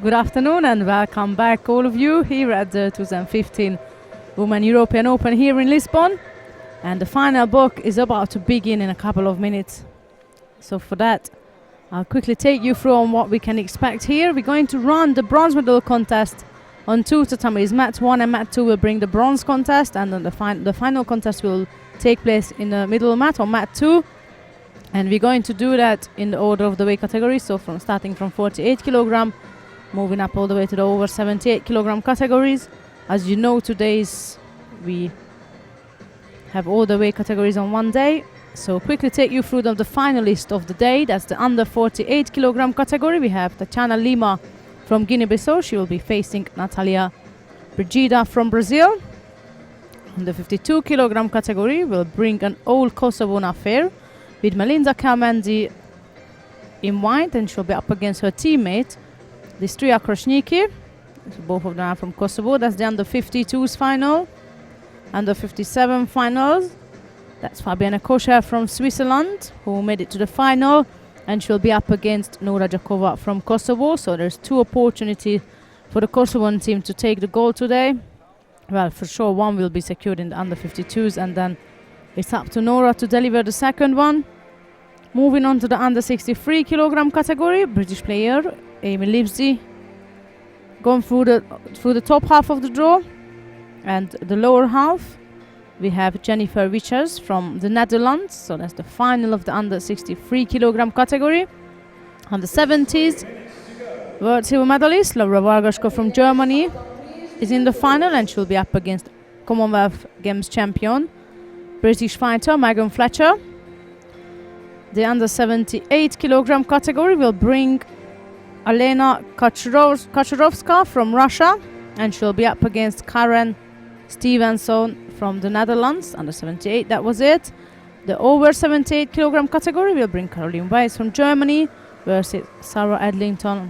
Good afternoon and welcome back all of you here at the 2015 Women European Open here in Lisbon. And the final block is about to begin in a couple of minutes. So for that, I'll quickly take you through on what we can expect here. We're going to run the bronze medal contest on two tatamis. Mat 1 and Mat 2 will bring the bronze contest, and then the final contest will take place in the middle mat on Mat 2. And we're going to do that in the order of the weight category, so starting from 48 kilogram, moving up all the way to the over 78 kilogram categories. As you know, we have all the weight categories on one day. So quickly take you through the finalist of the day. That's the under 48 kilogram category. We have Tatiana Lima from Guinea-Bissau. She will be facing Natalia Brigida from Brazil. In the 52 kilogram category, we'll bring an all Kosovo affair with Melinda Kalmendi in white, and she'll be up against her teammate Listria Krasniki. So both of them are from Kosovo. That's the under 52s final. Under 57 finals, that's Fabiana Kosher from Switzerland, who made it to the final, and she'll be up against Nora Jakova from Kosovo. So there's two opportunities for the Kosovan team to take the gold today. Well, for sure one will be secured in the under 52s, and then it's up to Nora to deliver the second one. Moving on to the under 63 kilogram category, British player Amy Lipsy gone through the top half of the draw, and the lower half we have Jennifer Wichers from the Netherlands. So that's the final of the under 63 kilogram category. On the 70s, world silver medalist Laura Vargasko from Germany is in the final, and she'll be up against Commonwealth Games champion British fighter Megan Fletcher. The under 78 kilogram category will bring Alena Kacharovska from Russia, and she'll be up against Karen Stevenson from the Netherlands. Under 78, that was it. The over 78 kilogram category will bring Caroline Weiss from Germany versus Sarah Edlington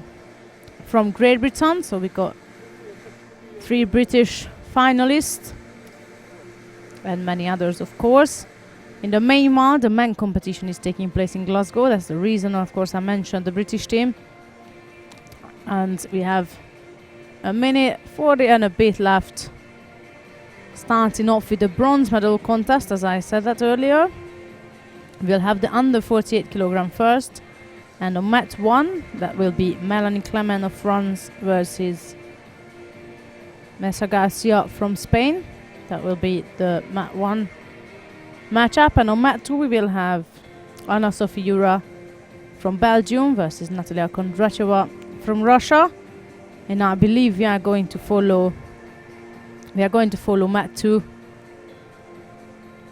from Great Britain. So we got 3 British finalists and many others, of course. In the Myanmar, the men competition is taking place in Glasgow. That's the reason, of course, I mentioned the British team. And we have a minute 40 and a bit left. Starting off with the bronze medal contest, as I said that earlier. We'll have the under 48 kilogram first. And on Mat 1, that will be Melanie Clement of France versus Mesa Garcia from Spain. That will be the Mat 1 matchup. And on Mat 2, we will have Anna Sofiura from Belgium versus Natalia Kondracheva from Russia. And I believe we are going to follow Mat 2.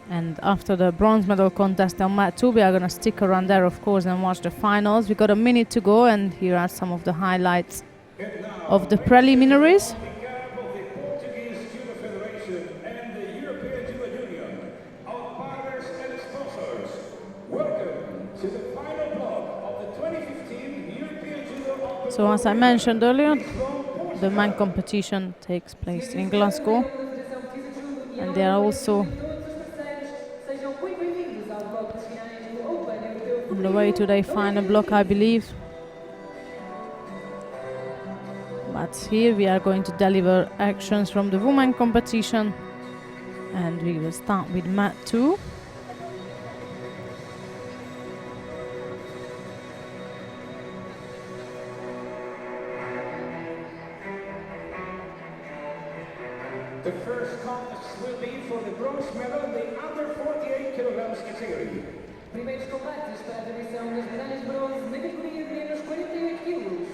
And after the bronze medal contest on Mat 2, we are going to stick around there, of course, and watch the finals. We got a minute to go, and here are some of the highlights of the preliminaries. So as I mentioned earlier, the men competition takes place in Glasgow, and they are also on the way to their final block, I believe. But here we are going to deliver actions from the women competition, and we will start with Mat 2. The first contest will be for the bronze medal in the under 48 kilograms category. Primeiros combates para a atribuição das medalhas de bronze na categoria de menos 48 quilos.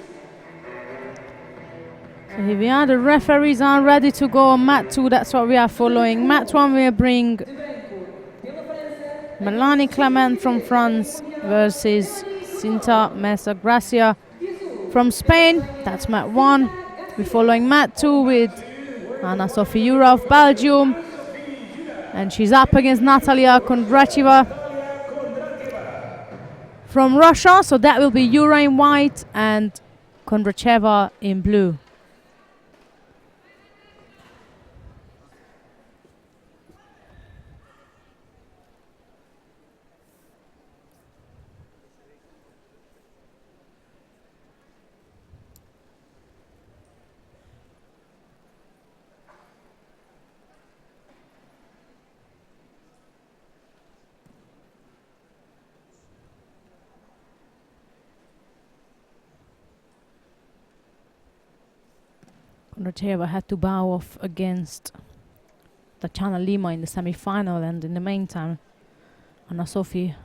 So here we are, the referees are ready to go on Mat 2, that's what we are following. Mat 1 will bring Melanie Clement from France versus Cinta Mesa Gracia from Spain. That's Mat 1. We're following Mat 2 with Anna Sofiura of Belgium, and she's up against Natalia Kondracheva from Russia. So that will be Yura in white and Kondracheva in blue. Kondratieva had to bow off against Tatiana Lima in the semi-final, and in the meantime, Anna Sophie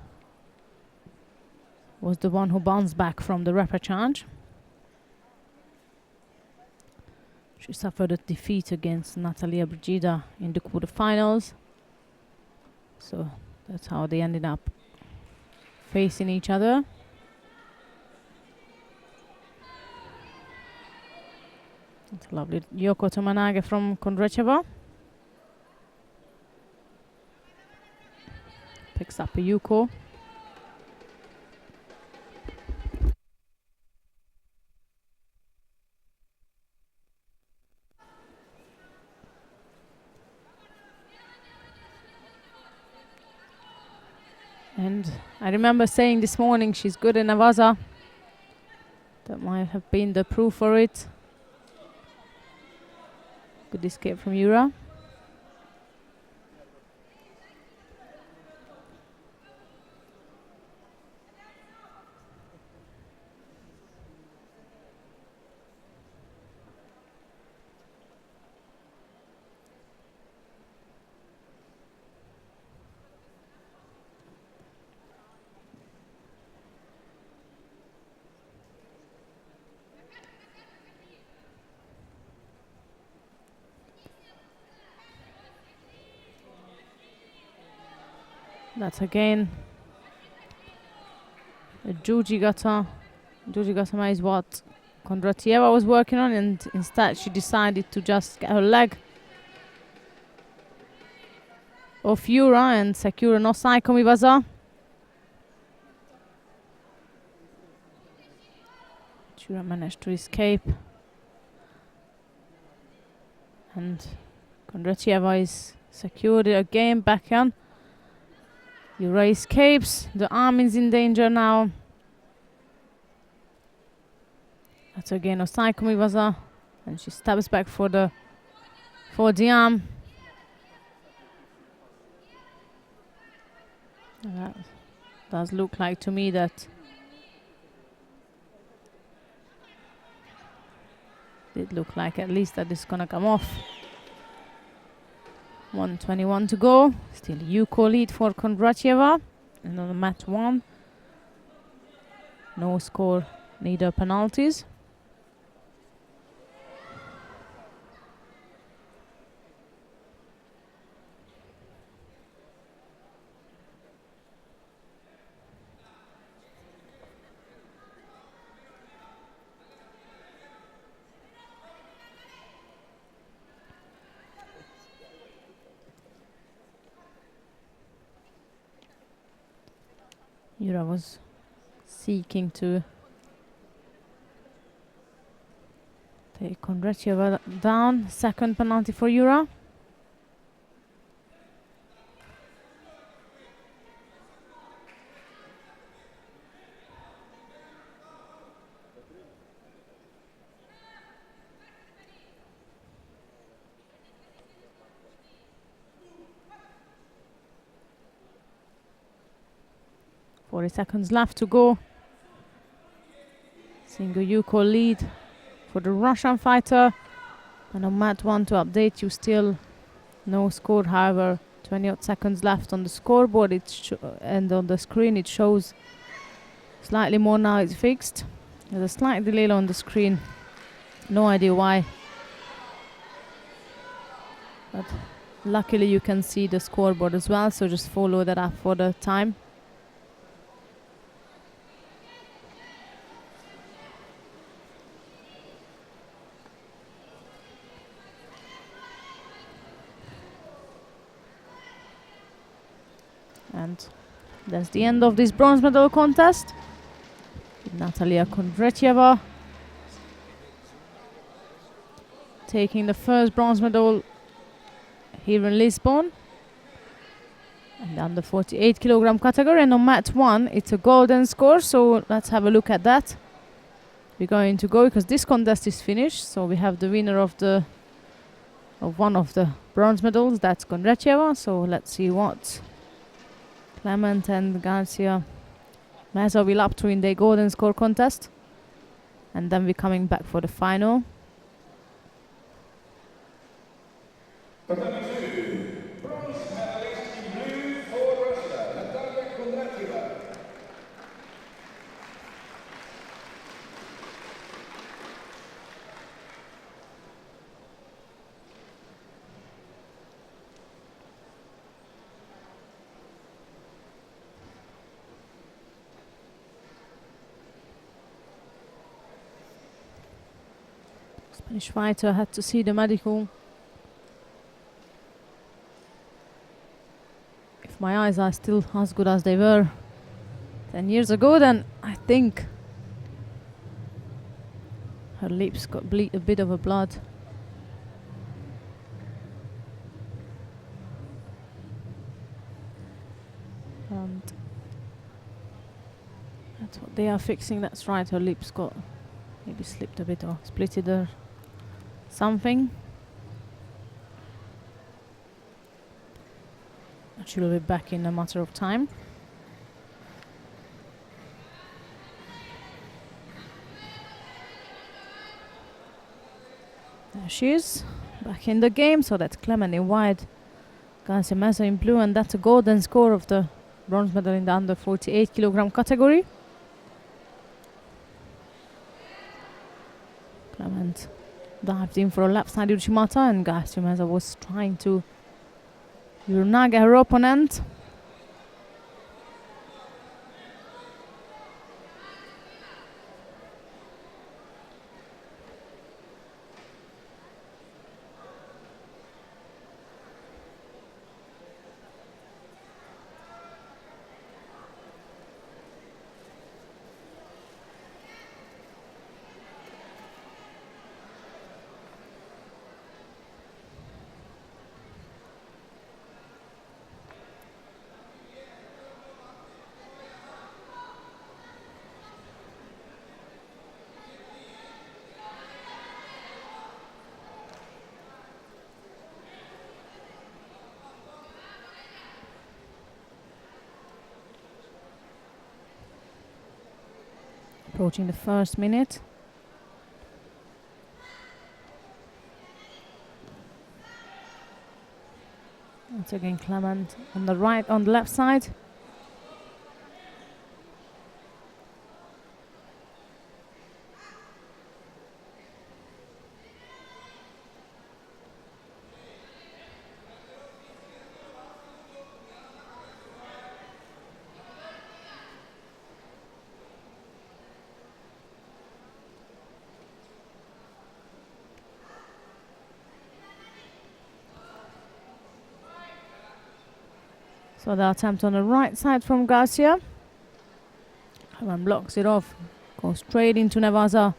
was the one who bounced back from the repechage. She suffered a defeat against Natalia Brigida in the quarterfinals. So that's how they ended up facing each other. It's a lovely Yoko Tomanage from Kondratieva. Picks up a Yuko. And I remember saying this morning she's good in Navaza. That might have been the proof for it. Good escape from Yura. That's again a Jujigata. Jujigatama is what Kondratieva was working on, and instead she decided to just get her leg off Yura and secure an Osaikomi Waza. Yura managed to escape, and Kondratieva is secured again back on. Yura escapes. The arm is in danger now. That's again Osaikomi Waza, and she stabs back for the arm. That does look like to me that it looked like at least that it's gonna come off. 1:21 to go. Still Yuko lead for Kondratieva. And on the mat 1. No score, neither penalties. Yura was seeking to take Kondratieva down. Second penalty for Yura. Seconds left to go. Single Yuko lead for the Russian fighter. And on mat 1 to update you, still no score. However, 20 seconds left on the scoreboard. And on the screen it shows slightly more now. It's fixed. There's a slight delay on the screen. No idea why. But luckily you can see the scoreboard as well. So just follow that up for the time. And that's the end of this bronze medal contest. Natalia Kondratieva taking the first bronze medal here in Lisbon. And under 48 kilogram category. And on mat 1, it's a golden score. So let's have a look at that. We're going to go because this contest is finished. So we have the winner of one of the bronze medals. That's Kondratieva. So let's see what Clement and Garcia Meza will up to in the golden score contest. And then we're coming back for the final. Bronze medalist in blue for Russia, Natalia Kondratьева. Spanish fighter had to see the medical. If my eyes are still as good as they were 10 years ago, then I think her lips got bleed a bit of a blood. And that's what they are fixing. That's right, her lips got maybe slipped a bit or splitted or something. And she will be back in a matter of time. There she is, back in the game. So that's Clement in white, Garcia Meza in blue, and that's a golden score of the bronze medal in the under 48 kilogram category. Clement dived in for a left-side Uchimata, and Garcia Meza was trying to Urunaga her opponent. Approaching the first minute. Once again Clement on the right, on the left side. So the attempt on the right side from Garcia. Clement blocks it off, goes straight into Nevaza.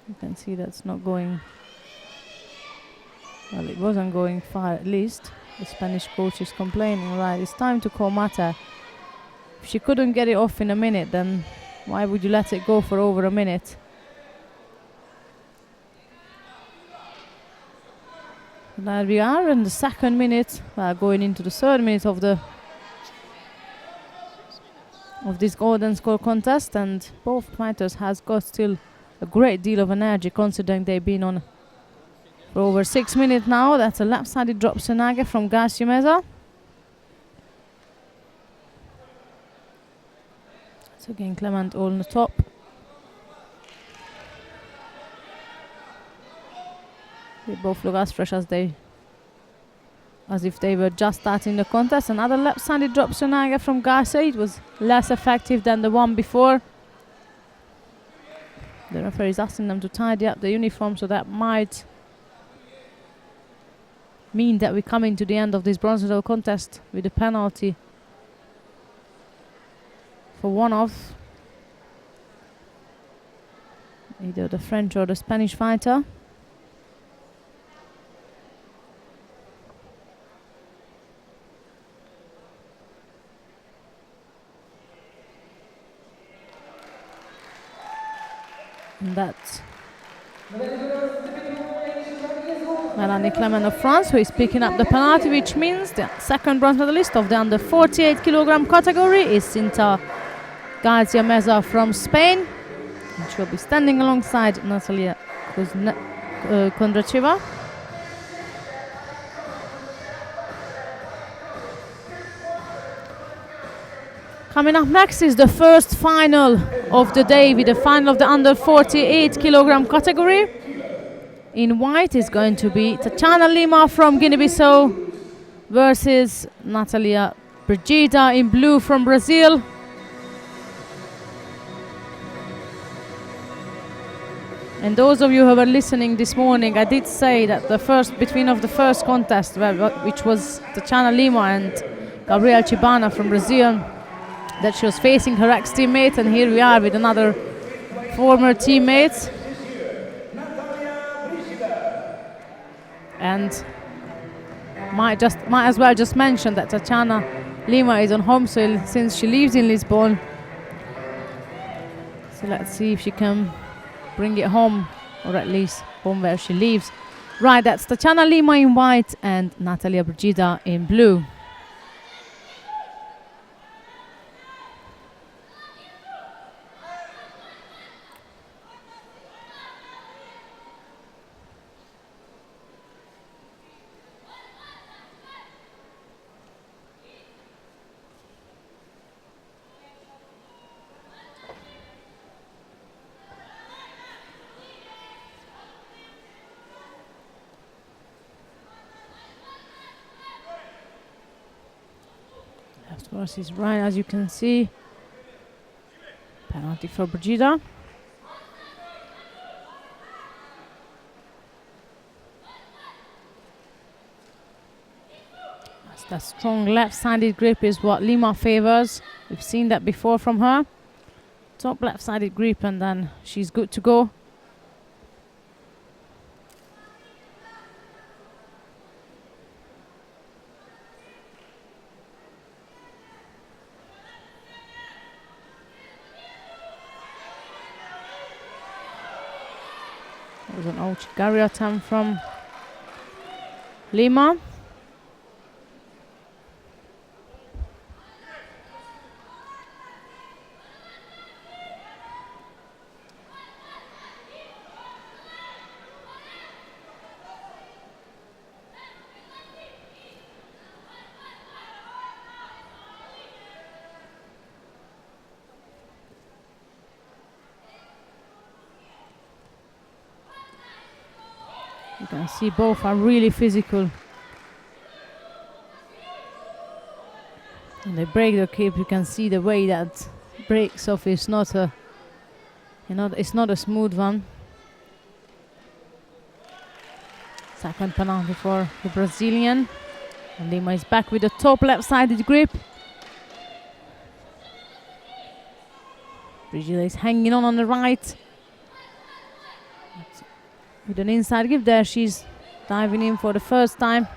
You can see that's not going, well, it wasn't going far at least. The Spanish coach is complaining, right, it's time to call Mata. If she couldn't get it off in a minute, then why would you let it go for over a minute? And there we are in the second minute, going into the third minute of this golden score contest, and both fighters has got still a great deal of energy considering they've been on for over 6 minutes now. That's a left-sided drop Senage from Garcia Meza. So again Clement all on the top. They both look as fresh as if they were just starting the contest. Another left-sided drop Senage from Garcia. It was less effective than the one before. The referee is asking them to tidy up the uniform, so that might mean that we come into the end of this bronze medal contest with a penalty for one of either the French or the Spanish fighter. that's Melanie Clement of France, who is picking up the penalty, which means the second bronze medalist of the under 48 kilogram category is Cinta Garcia Meza from Spain. And she'll be standing alongside Natalia Kondracheva. Coming up next is the first final of the day, with the final of the under 48 kilogram category. In white is going to be Tatiana Lima from Guinea-Bissau versus Natalia Brigida in blue from Brazil. And those of you who were listening this morning, I did say that the first contest, which was Tatiana Lima and Gabriel Chibana from Brazil, that she was facing her ex-teammate, and here we are with another former teammate. And might as well just mention that Tatiana Lima is on home soil since she lives in Lisbon. So let's see if she can bring it home, or at least home where she lives. Right, that's Tatiana Lima in white and Natalia Brigida in blue. Versus right, as you can see. Penalty for Brigida. That strong left-sided grip is what Lima favors. We've seen that before from her. Top left-sided grip, and then she's good to go. There's an Ochigari attempt from Lima. You can see both are really physical. When they break the grip, you can see the way that breaks off is not a, it's not a smooth one. Second penalty for the Brazilian. And Lima is back with the top left-sided grip. Brigida is hanging on the right. With an inside grip there, she's diving in for the first time.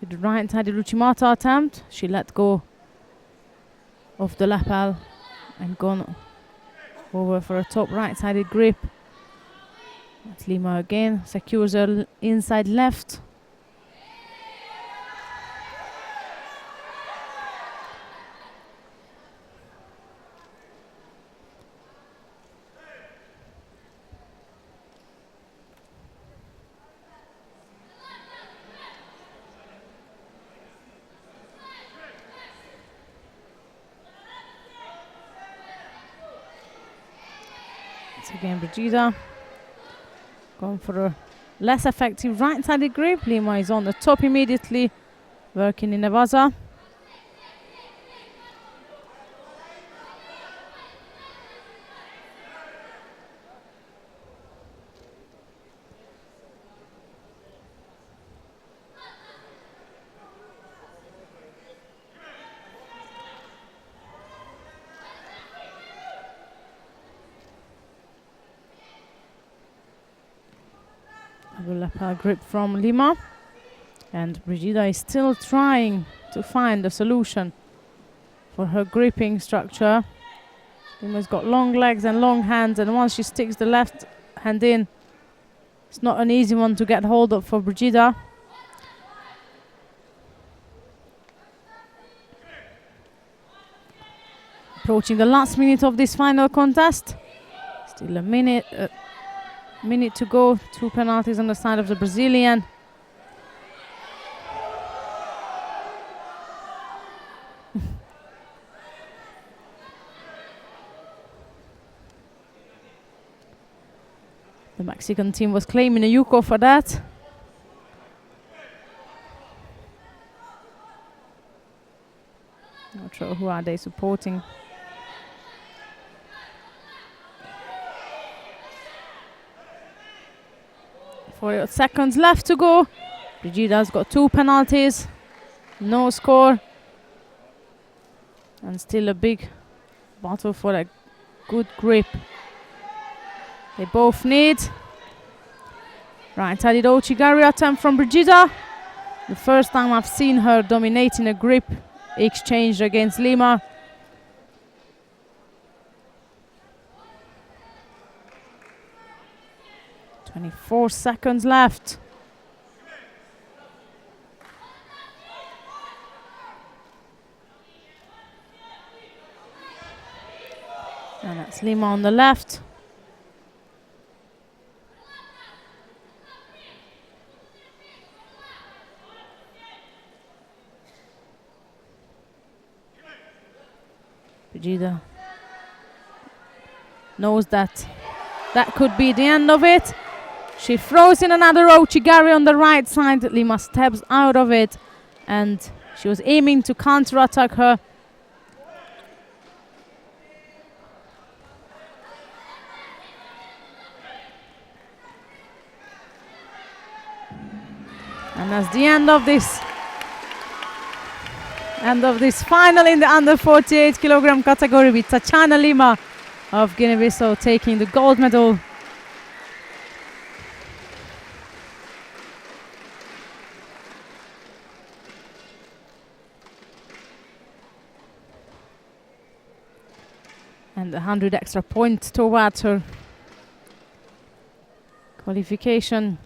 With the right-sided Uchimata attempt, she let go of the lapel and gone over for a top right-sided grip. That's Lima again, secures her inside left. Again, Brigida going for a less effective right-sided grip. Lima is on the top immediately, working in Nevaza. Lapel grip from Lima, and Brigida is still trying to find a solution for her gripping structure. Lima's got long legs and long hands, and once she sticks the left hand in, it's not an easy one to get hold of for Brigida. Approaching the last minute of this final contest. Still a minute to go. 2 penalties on the side of the Brazilian. The Mexican team was claiming a Yuko for that. Not sure who are they supporting. 48 seconds left to go. Brigida's got 2 penalties, no score, and still a big battle for a good grip. They both need. Right-handed Ouchigari attempt from Brigida. The first time I've seen her dominating a grip exchange against Lima. "24 seconds left. And that's Lima on the left. Brigida knows that that could be the end of it. She throws in another Ouchigari on the right side. Lima steps out of it, and she was aiming to counter-attack her. And that's the end of this final in the under 48 kilogram category, with Tatiana Lima of Guinea-Bissau taking the gold medal. And 100 extra points towards her qualification,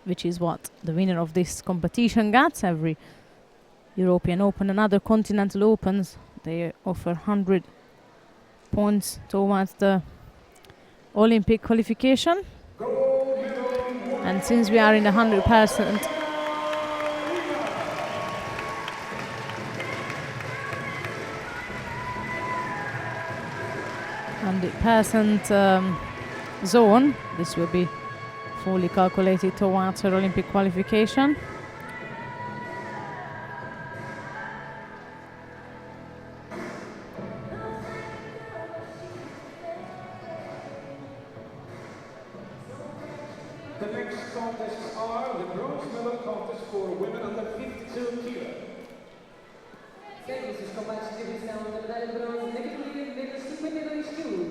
which is what the winner of this competition gets. Every European Open and other continental opens, they offer 100 points towards the Olympic qualification. And since we are in the 100% zone, this will be fully calculated towards her Olympic qualification. The next contests are the bronze medal contest for women under 52 kilos. Seguem-se os combates de divisão da medalha de bronze na categoria menos 52 quilos.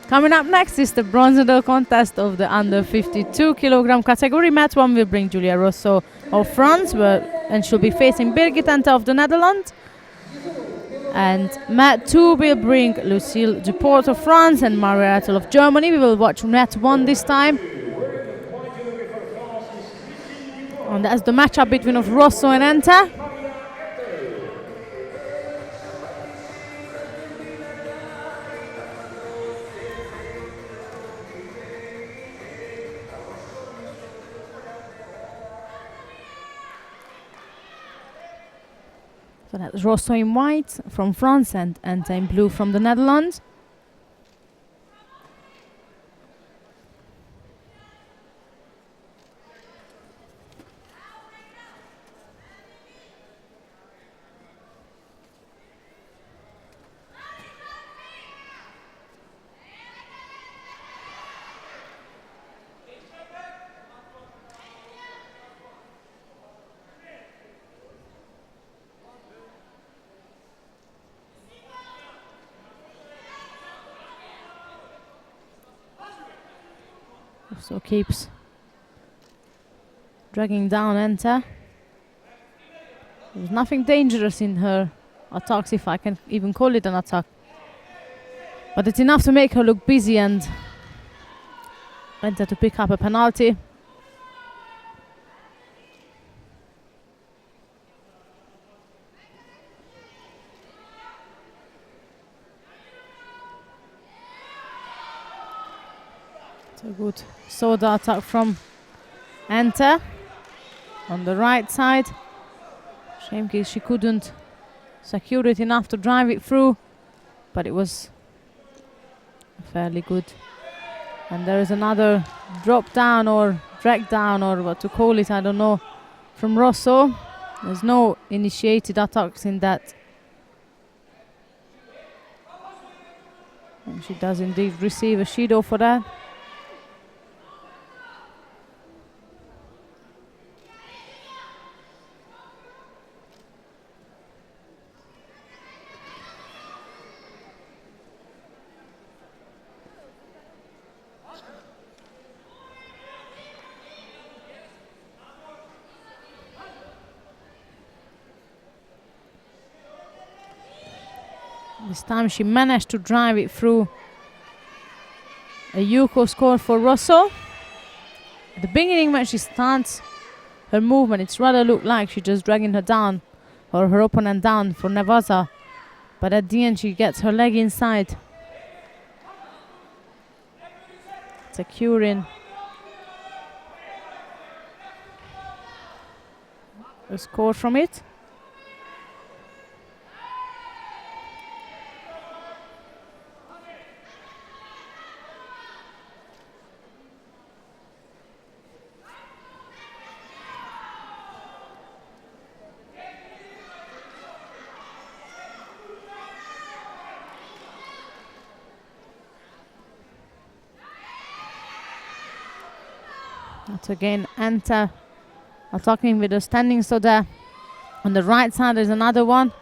Coming up next is the bronze medal contest of the under 52 kilogram category. Mat 1 will bring Julia Rosso of France, and she'll be facing Birgit Ente of the Netherlands. And Mat 2 will bring Lucille Duport of France and Maria Attel of Germany. We will watch Mat 1 this time. And that's the matchup between of Rosso and Ente. So that's Rosso in white from France and Ente in blue from the Netherlands. So keeps dragging down Ente. There was nothing dangerous in her attacks, if I can even call it an attack. But it's enough to make her look busy and enter to pick up a penalty. So good soda attack from Enter on the right side. Shame she couldn't secure it enough to drive it through, but it was fairly good. And there is another drop down or drag down or what to call it, I don't know, from Rosso. There's no initiated attacks in that. And she does indeed receive a Judo for that. This time she managed to drive it through. A Yuko score for Rosso. At the beginning when she starts her movement, it's rather looked like she's just dragging her down or her opponent down for Nevada. But at the end she gets her leg inside, securing a score from it. That's again Enter attacking with a standing soda. On the right side there's another one.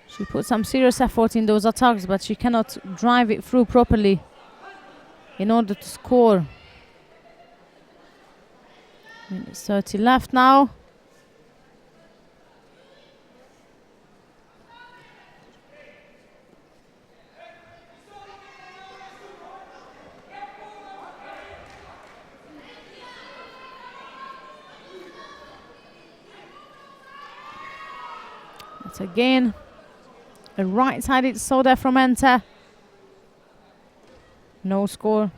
She put some serious effort in those attacks, but she cannot drive it through properly in order to score. Minute 30 left now. Again, a right-sided soda from Enter. No score.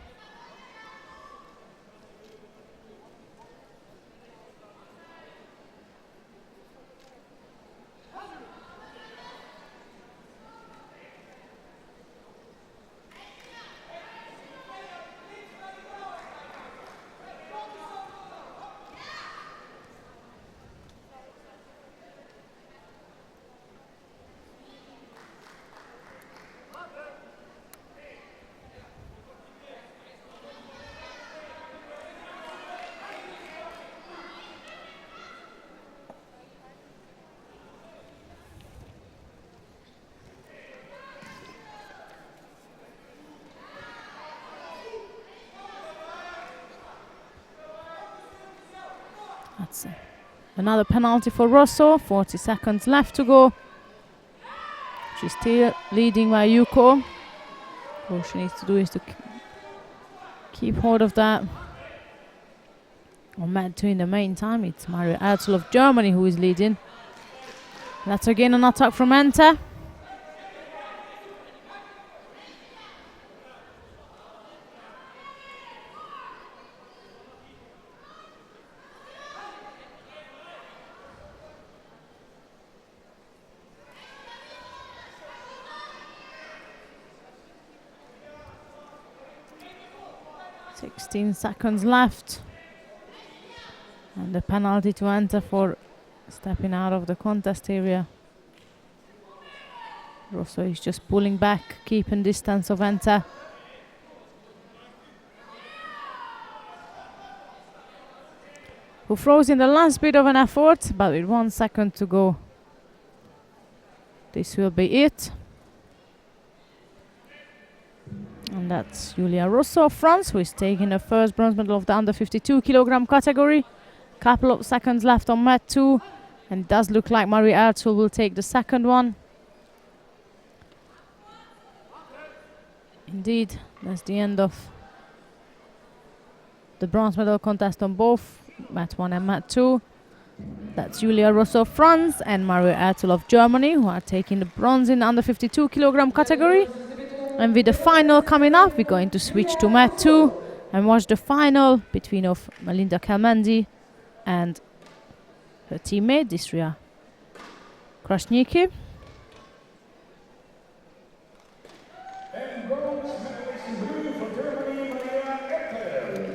That's another penalty for Rosso. 40 seconds left to go. She's still leading by Yuko. All she needs to do is to keep hold of that. On mat 2 in the main time, it's Mario Ertl of Germany who is leading. That's again an attack from Enter. Seconds left, and the penalty to Enter for stepping out of the contest area. Rosso is just pulling back, keeping distance of Enter. Who throws in the last bit of an effort, but with 1 second to go. This will be it. And that's Giulia Rosso of France, who is taking the first bronze medal of the under 52 kilogram category. Couple of seconds left on mat 2. And it does look like Maria Ertul will take the second one. Indeed, that's the end of the bronze medal contest on both mat 1 and mat 2. That's Julia Rosso of France and Maria Ertul of Germany, who are taking the bronze in the under 52 kilogram category. And with the final coming up, we're going to switch to mat 2 and watch the final between of Melinda Kelmendi and her teammate Distria Krasniki. And bronze medalist in blue for Germany, Maria Ertel.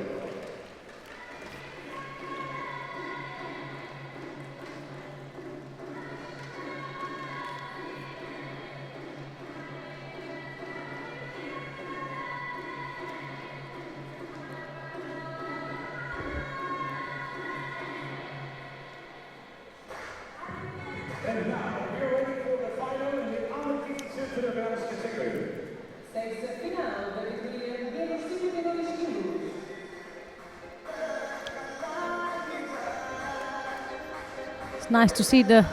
And now, we're ready for the final in the under 52 kilograms category. Sekcja finalna w kategorii białoruskich medalistów. It's nice to see the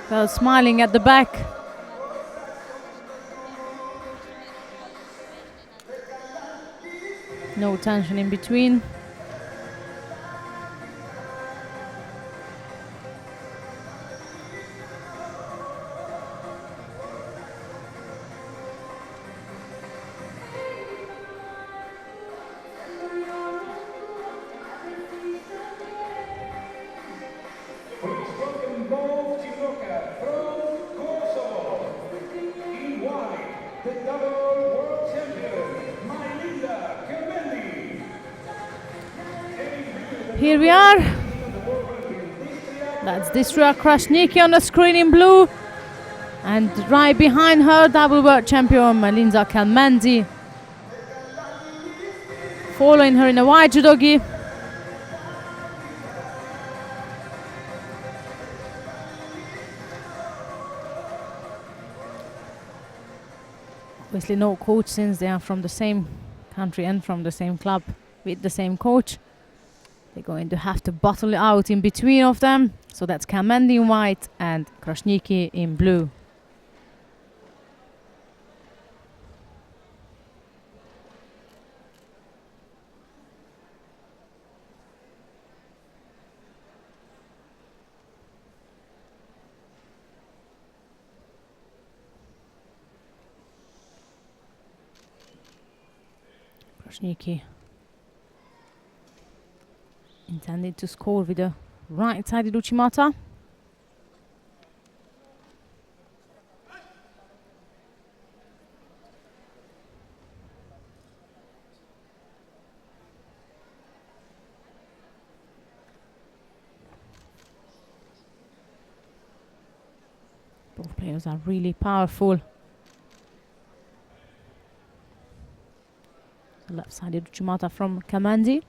girls smiling at the back. No tension in between. Please welcome both Timoka from Kosovo. In white, the double world champion, Melinda Kelmendi. Here we are. That's Distria Krasniki on the screen in blue. And right behind her, double world champion Melinda Kelmendi. Following her in a white judogi. Obviously no coach, since they are from the same country and from the same club with the same coach. They're going to have to battle it out in between of them. So that's Kelmendi in white and Krasniki in blue. Krasniki intended to score with a right-sided Uchimata. Both players are really powerful. Left-sided Uchimata from Kelmendi.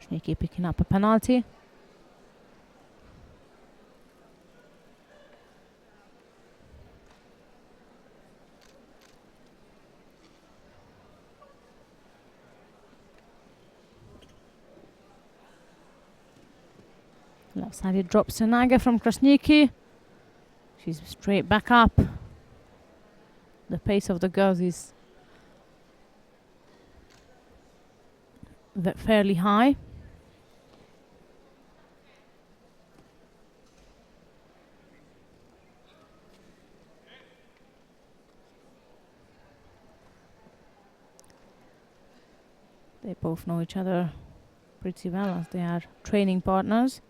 Krasniki picking up a penalty. Left-sided drops to Naga from Krasniki. She's straight back up. The pace of the girls is fairly high. They both know each other pretty well, as they are training partners.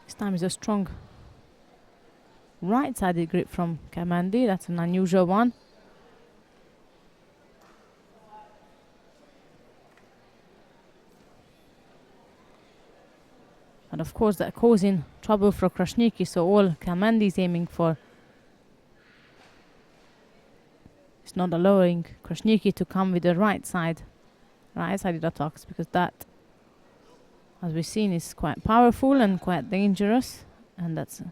This time is a strong right-sided grip from Kelmendi. That's an unusual one. And of course that causing trouble for Krasniki, so all Kelmendi is aiming for is not allowing Krasniki to come with the right side right-sided attacks, because that, as we've seen, is quite powerful and quite dangerous, and that's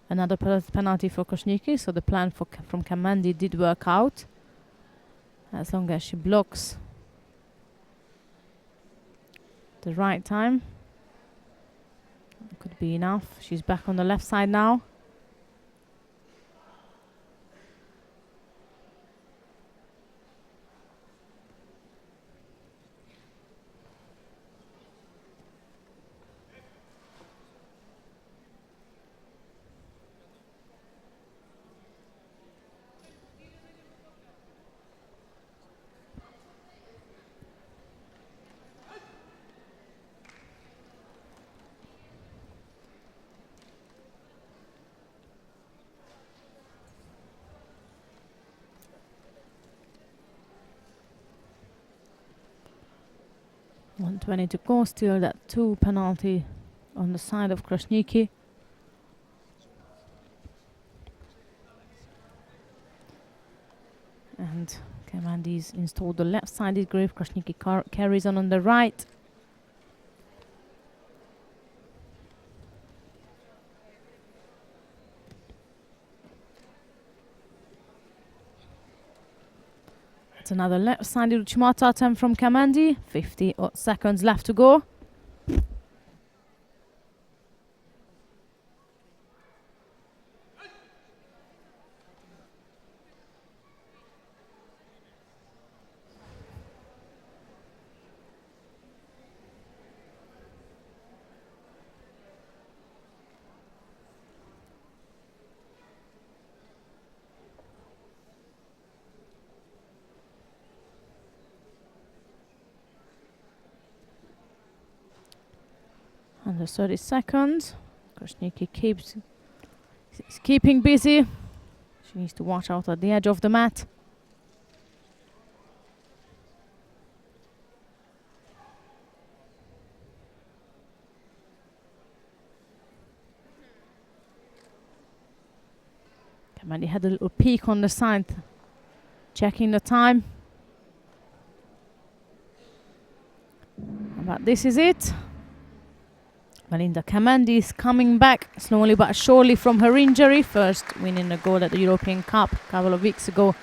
another penalty for Krasniki. So the plan from Kamandi did work out, as long as she blocks the right time. Could be enough. She's back on the left side now. .120 to go, still that 2 penalty on the side of Krasniki. And Kamandi's installed the left-sided grip. Krasniki carries on the right. It's another left-sided Uchimata attempt from Kamandi. 50 seconds left to go. Under 30 seconds. Krasniki is keeping busy. She needs to watch out at the edge of the mat. Kamandi had a little peek on the side, checking the time. But this is it. Melinda Kamandi is coming back slowly but surely from her injury. First winning a gold at the European Cup a couple of weeks ago.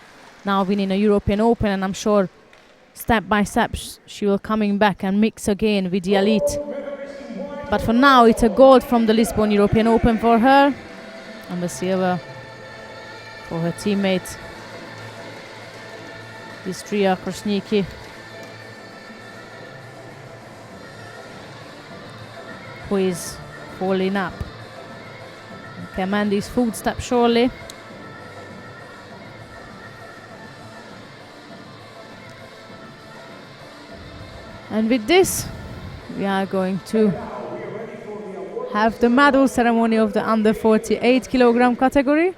Now winning a European Open, and I'm sure step by step she will coming back and mix again with the elite. But for now it's a gold from the Lisbon European Open for her, and the silver for her teammate Istria Krasniki, who is falling up. Kamandi's footstep surely. And with this, we are going to have the medal ceremony of the under 48 kilogram category.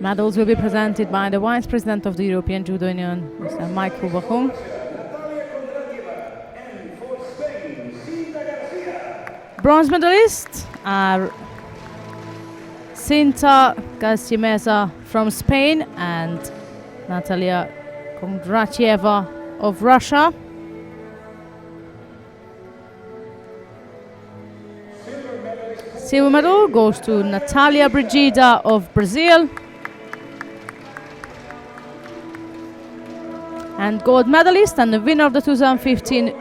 Medals will be presented by the Vice President of the European Judo Union, Mr. Michael Bachung. Bronze medalists are Cinta Garcia from Spain and Natalia Kondratieva of Russia. Silver medal goes to Natalia Brigida of Brazil. And gold medalist and the winner of the 2015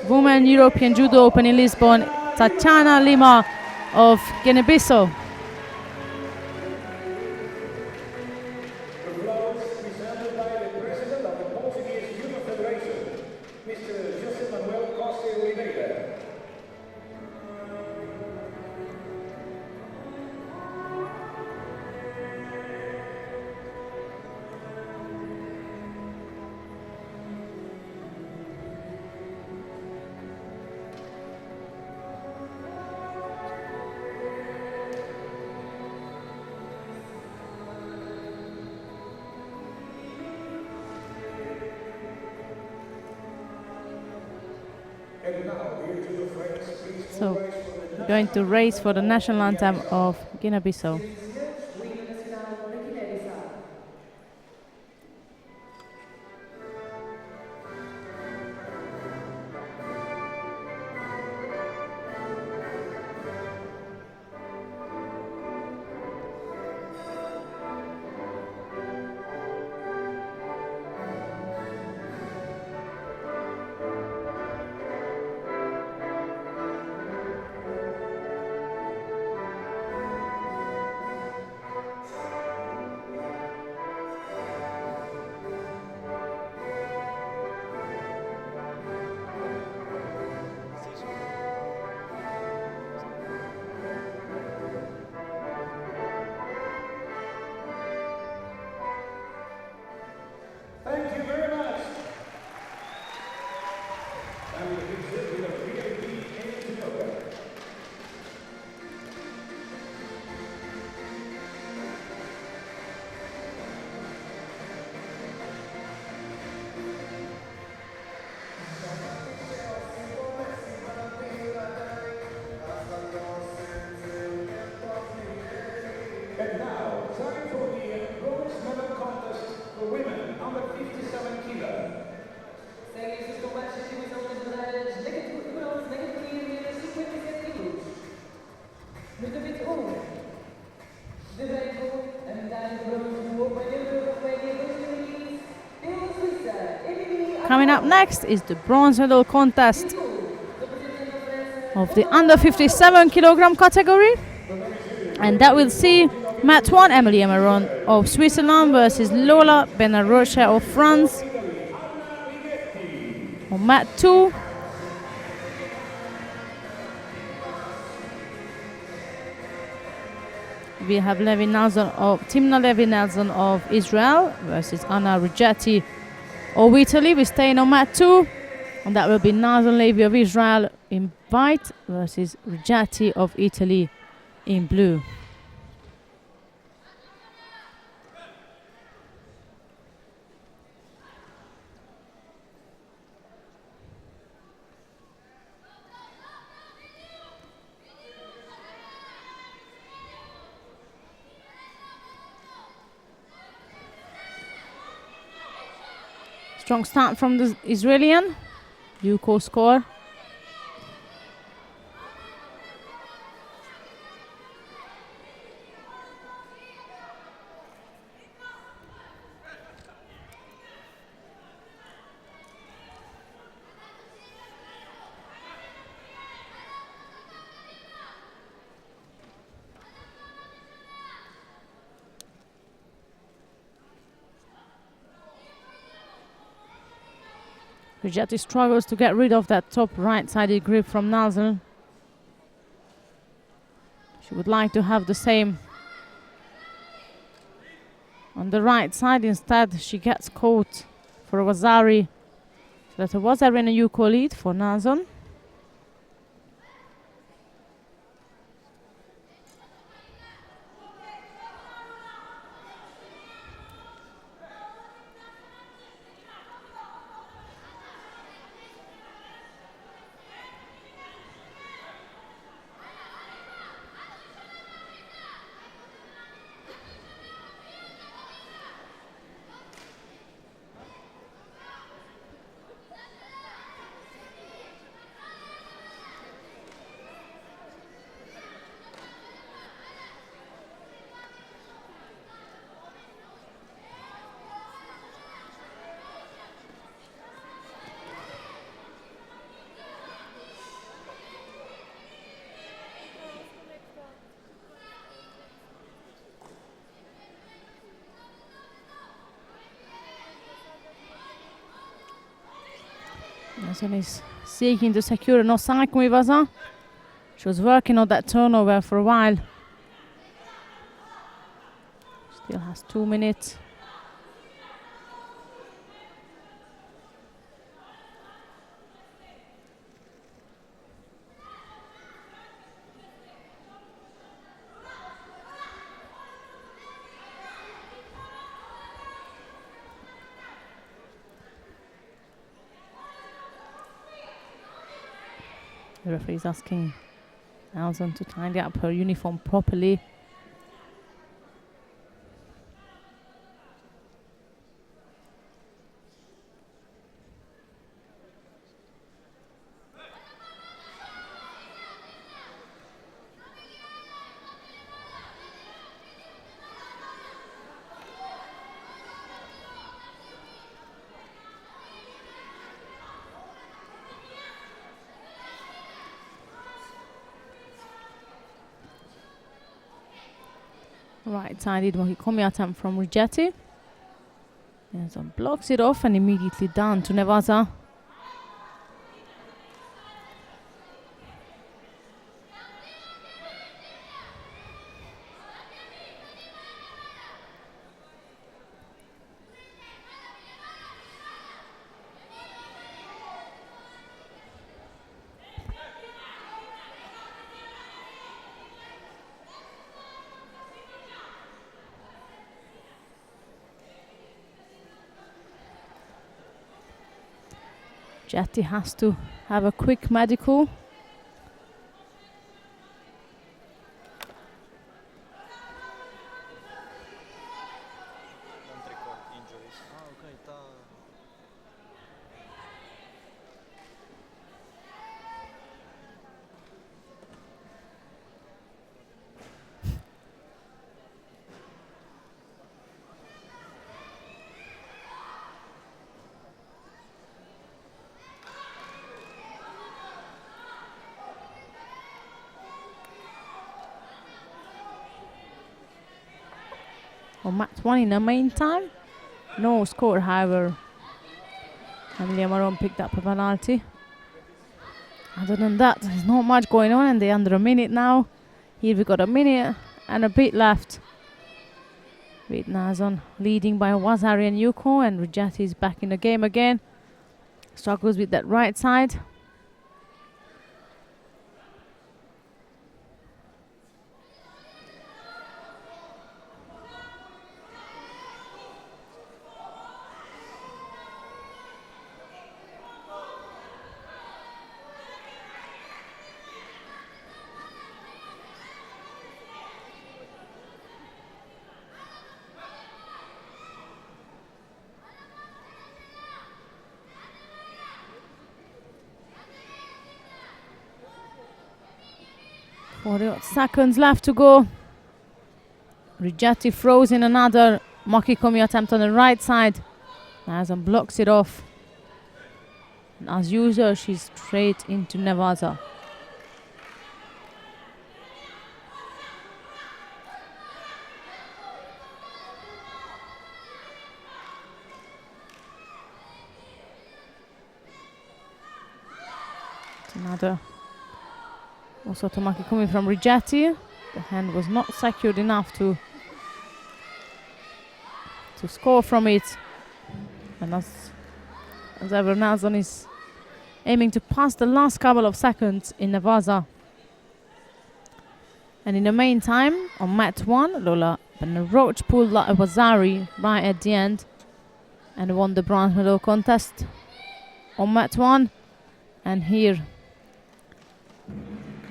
Women European Judo Open in Lisbon, Tatiana Lima of Guinea-Bissau. The flowers presented by the President of the Portuguese Judo Federation, Mr. José Manuel Costa Oliveira. So, going to race for the national anthem of Guinea-Bissau. O hino nacional da Guiné-Bissau. Thank you very much. And we begin with a really big end to go. And now, time for the bronze medal contest for women under 57 kilos. Seguem-se os combates de distribuição das medalhas de bronze na categoria menos 57 quilos. No tapete 1, de branco, a medalha de bronze do Open European 2015 pela Suíça, Emily Coming up next is the bronze medal contest representando a França. of the under 57 kilogram category. And that will see Mat 1 Emily Emeron of Switzerland versus Lola Benaroche of France. On Mat 2, we have Timna Levi Nelson of Israel versus Anna Rigetti of Italy. We're staying on Mat 2, and that will be Nazan Levi of Israel in white versus Rigetti of Italy in blue. Strong start from the Israelian. Yuko score. Rigetti struggles to get rid of that top right-sided grip from Nazl. She would like to have the same on the right side. Instead, she gets caught for Wazari. So that was a Yuko lead for Nazl. Nelson is seeking to secure an offside with Vazan. She was working on that turnover for a while. Still has 2 minutes. The referee is asking Alison to tidy up her uniform properly. Right-sided Mohikomi attempt from Rigetti. Alison blocks it off and immediately down to Nevada. Jetty has to have a quick medical. On mat 1 in the meantime. No score, however. Emilia Maron picked up a penalty. Other than that, there's not much going on, and they're under a minute now. Here we got a minute and a bit left. With Nazon leading by Wazari and Yuko, and Rigetti is back in the game again. Struggles with that right side. Seconds left to go. Rigetti throws in another Makikomi attempt on the right side. Nazon blocks it off. And as usual, she's straight into Nevada. Another also Tomaki coming from Rigetti. The hand was not secured enough to score from it. And as ever, Nazon is aiming to pass the last couple of seconds in Nevada. And in the meantime, on mat 1, Lola Benaroch pulled out Wazari right at the end and won the bronze medal contest on mat 1. And here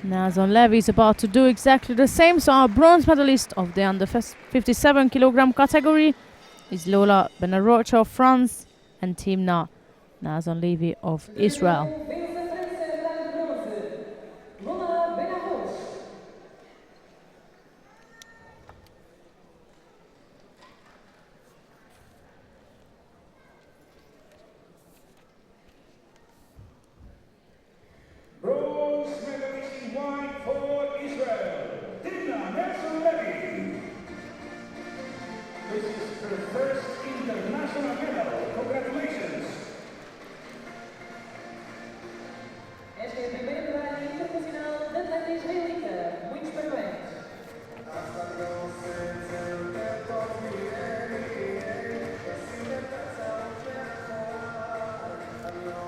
Nazon Levy is about to do exactly the same. So our bronze medalist of the under 57 kilogram category is Lola Benaroch of France and Timna Nazon Levy of Israel.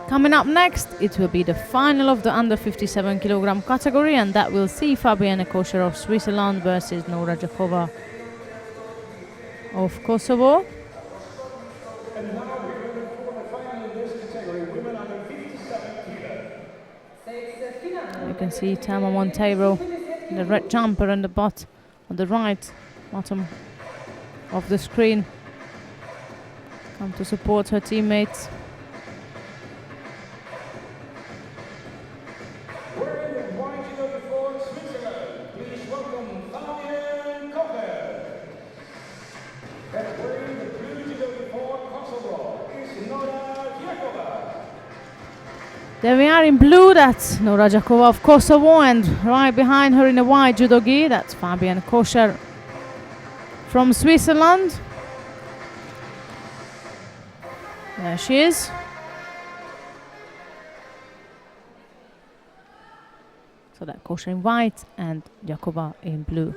Coming up next, it will be the final of the under 57 kilogram category, and that will see Fabienne Kosher of Switzerland versus Nora Jakova of Kosovo. And now we're going for the final in this category, women under 57 kilo. Seks finale. can see Thelma Monteiro in the red jumper on the on the right bottom of the screen. Come to support her teammates. Wearing the white uniform for Switzerland, please welcome Fabian Kocher. And wearing the blue uniform for Kosovo is Nora Jakova. There we are in blue, that's Nora Jakova of Kosovo, and right behind her in the white judo gi, that's Fabian Kocher from Switzerland. There she is. So that Kocher in white and Jakova in blue.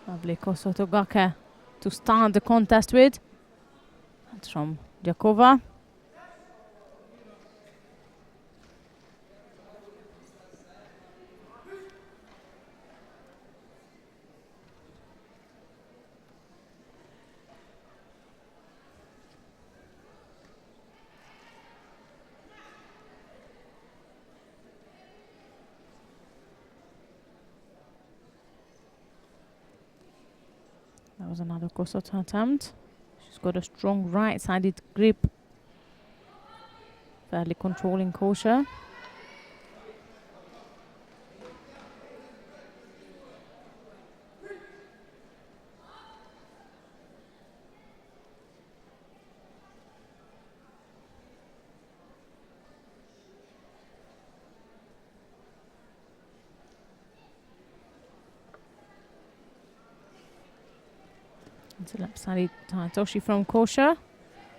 Lovely Koso Togake to start the contest with. That's from Jakova. That was another Kosoto attempt. She's got a strong right-sided grip. Fairly controlling Kocher. It's a left-sided Taitoshi from Kocher.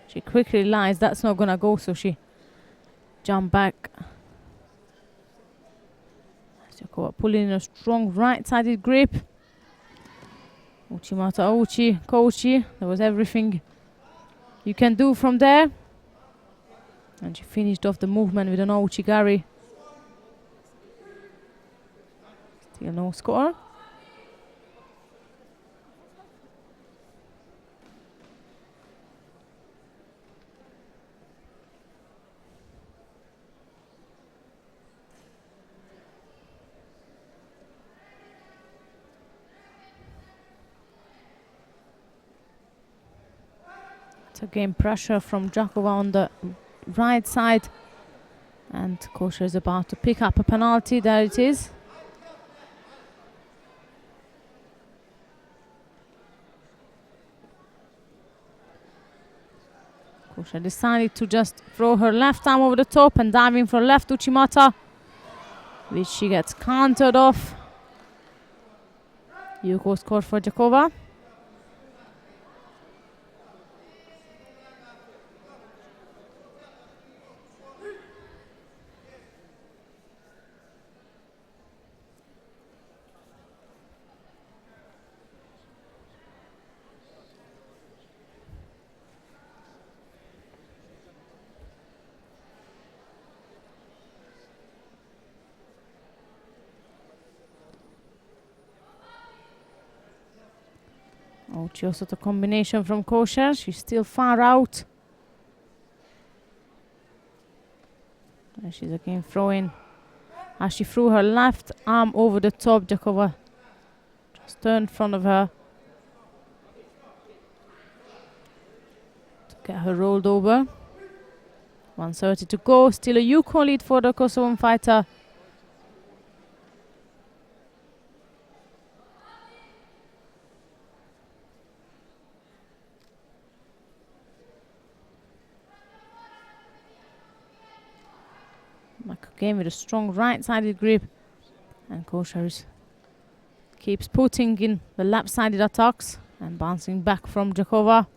She quickly realized that's not gonna go, so she jumped back. Jakova pulling in a strong right-sided grip. Uchimata Uchi, Kochi. There was everything you can do from there. And she finished off the movement with an Ouchigari. Still no score. Again, pressure from Jakova on the right side, and Kocher is about to pick up a penalty. There it is. Kocher decided to just throw her left arm over the top and dive in for left Uchimata, which she gets countered off. Yuko score for Jakova. She also the combination from Kocher. She's still far out. And she's again throwing. As she threw her left arm over the top, Jakova just turned in front of her to get her rolled over. 1:30 to go. Still a Yuko lead for the Kosovan fighter. Again with a strong right-sided grip, and Kocher keeps putting in the left-sided attacks and bouncing back from Jakova.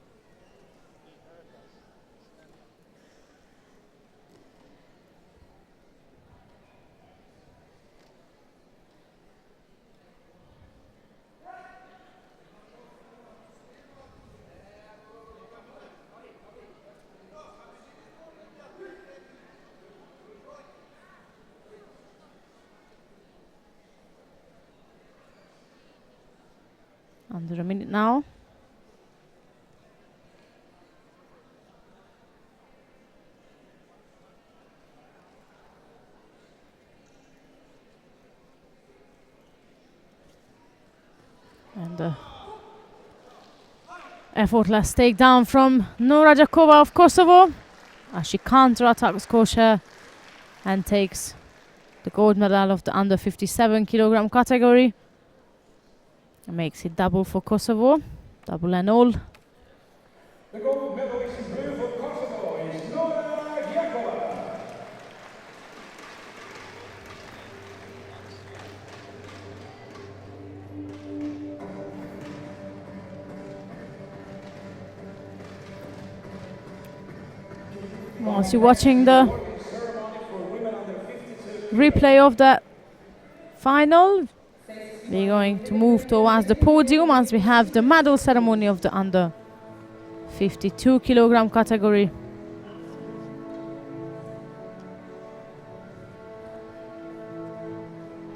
Under a minute now. And the effortless takedown from Nora Jakova of Kosovo as she counter-attacks Kosher and takes the gold medal of the under 57 kilogram category. And makes it double for Kosovo, double and all. The gold medalist in blue for Kosovo is Nora Jakova. Whilst you're watching the replay of that final, we're going to move towards the podium as we have the medal ceremony of the under 52 kilogram category.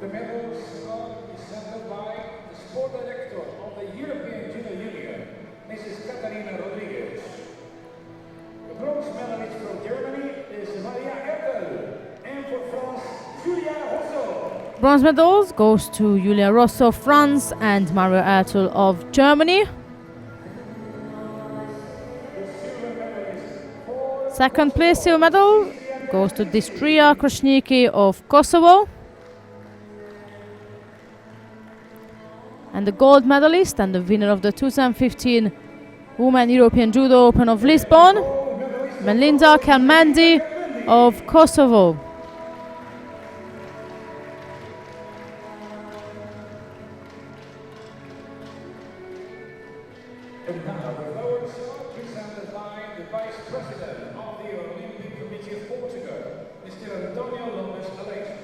The medals are presented by the sport director of the European Judo Union, Mrs. Katarina Rodriguez. The bronze medalist from Germany is Maria Ertel, and for France, Julia Rosso. Bronze medals goes to Julia Rosso of France and Mario Ertel of Germany. Second place silver medal goes to Distria Krasniki of Kosovo. And the gold medalist and the winner of the 2015 Women European Judo Open of Lisbon, Melinda Kalmandi of Kosovo. And now the awards are presented by the Vice President of the Olympic Committee of Portugal, Mr. Antonio Lopes Aleixo.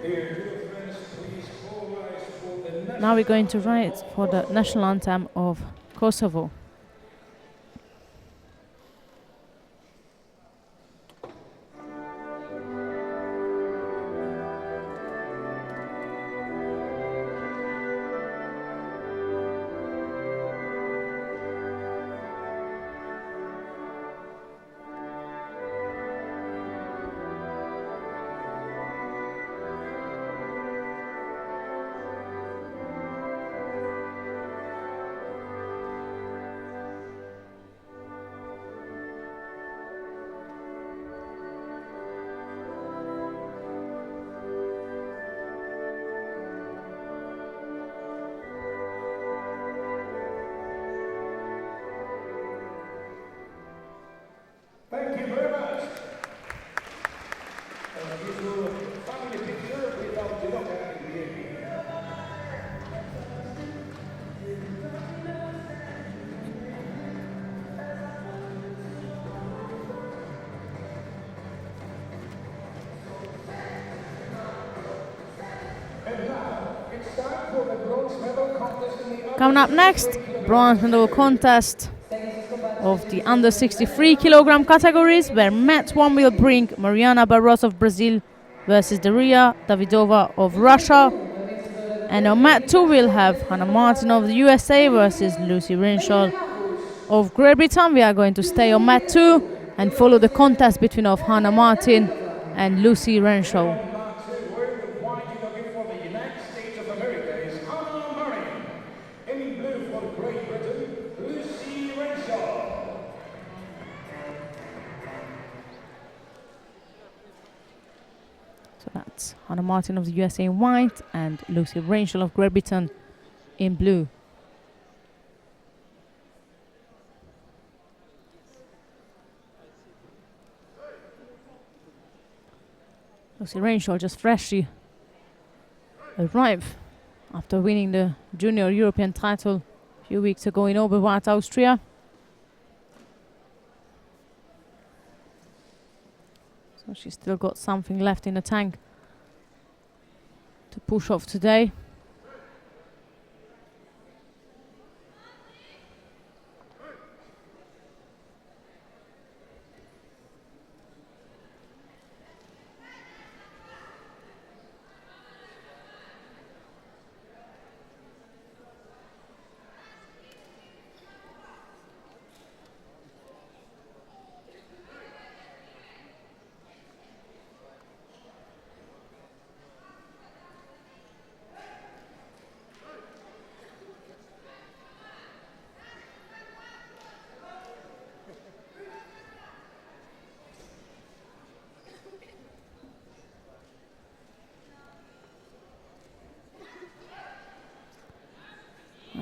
Dear judo friends, please all rise for the national Now we're going to write for the national anthem of Kosovo. Thank you very much. As usual, family picture without the locker in the evening. And now, it's time for the bronze medal contest in the Coming up next, bronze medal contest of the under 63 kilogram categories, where Mat 1 will bring Mariana Barros of Brazil versus Daria Davidova of Russia. And on Mat 2 we'll have Hannah Martin of the USA versus Lucy Renshaw of Great Britain. We are going to stay on Mat 2 and follow the contest between of Hannah Martin and Lucy Renshaw. wearing the white uniform for the United States of America is Hannah Martin. And in blue for Great Britain, Lucy Renshaw. So that's Hannah Martin of the USA in white and Lucy Renshaw of Great Britain in blue. Lucy Renshaw just freshly arrived after winning the junior European title a few weeks ago in Oberwart, Austria. So she's still got something left in the tank to push off today.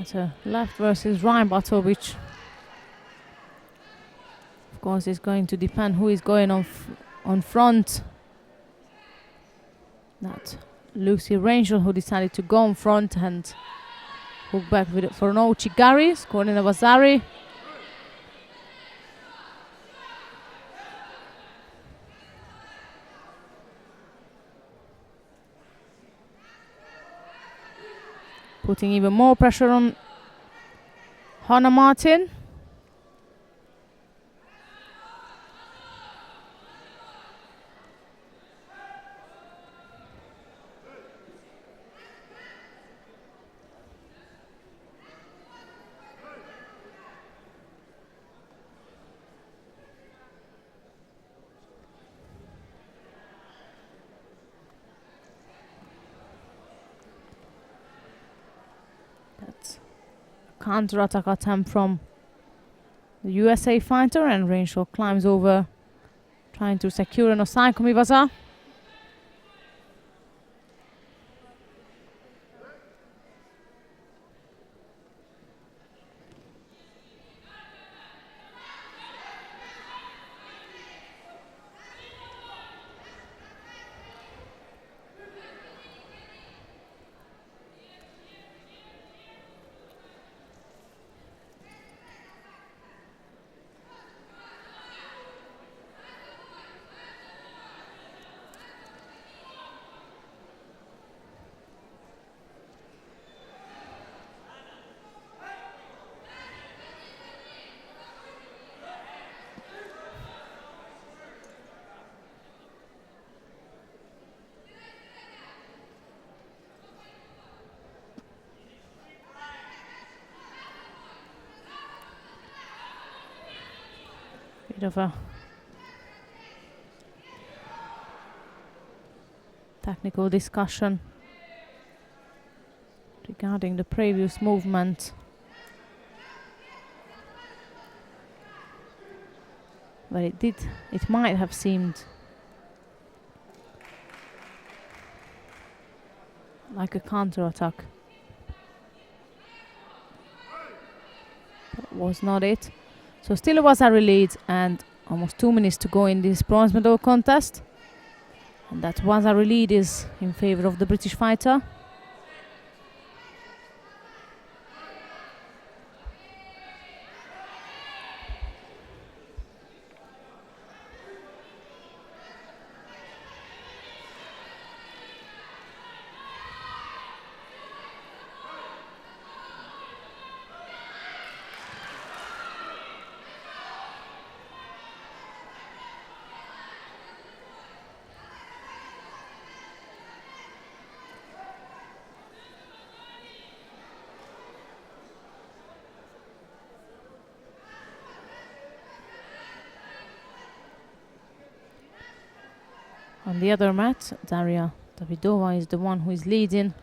That's a left versus right battle, which of course is going to depend who is going on front. That Lucy Rangel who decided to go on front and hook back with it for no Chigari, scoring a Vasari. Putting even more pressure on Hannah Martin. Counter-attack attempt from the USA fighter, and Renshaw climbs over trying to secure an Osaikomi Waza. Bit of a technical discussion regarding the previous movement. But it might have seemed like a counter-attack. That was not it. So still it was a lead and almost 2 minutes to go in this bronze medal contest. And that was a lead is in favor of the British fighter. On the other mat, Daria Davidova is the one who is leading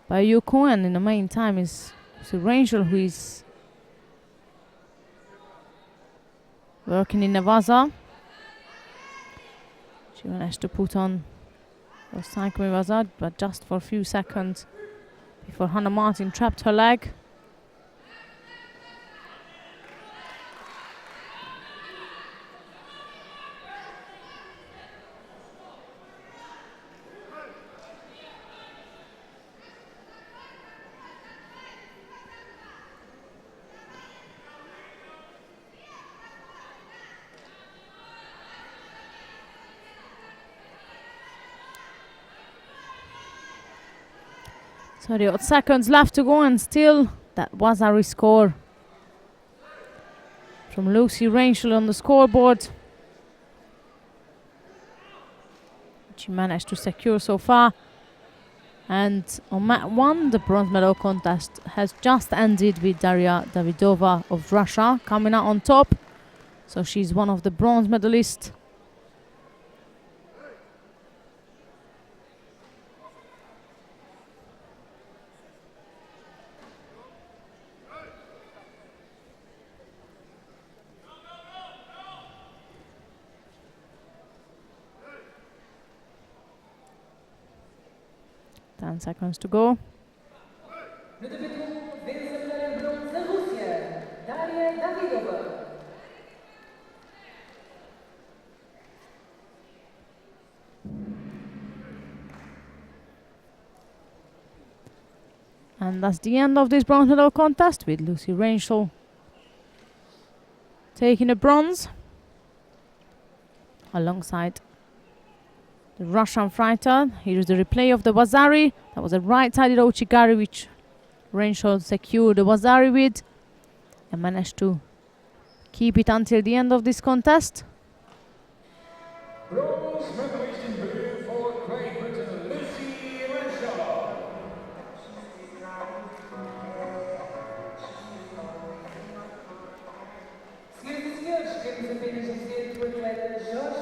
by Yuko, and in the meantime is Rangel who is working in Nevaza. She managed to put on a Saikumi Vaza, but just for a few seconds before Hannah Martin trapped her leg. So the 8 seconds left to go, and still that was a score from Lucy Rangel on the scoreboard. She managed to secure so far. And on mat 1, the bronze medal contest has just ended with Daria Davidova of Russia coming out on top. So she's one of the bronze medalists. Seconds to go. Met de wit Davidova. And that's the end of this bronze medal contest, with Lucy Renshaw taking the bronze alongside the Russian fighter. Here is the replay of the Wazari. That was a right-sided Ouchigari which Renshaw secured the Wazari with and managed to keep it until the end of this contest. Bronze medalist in blue for Great Britain, Lucy Renshaw.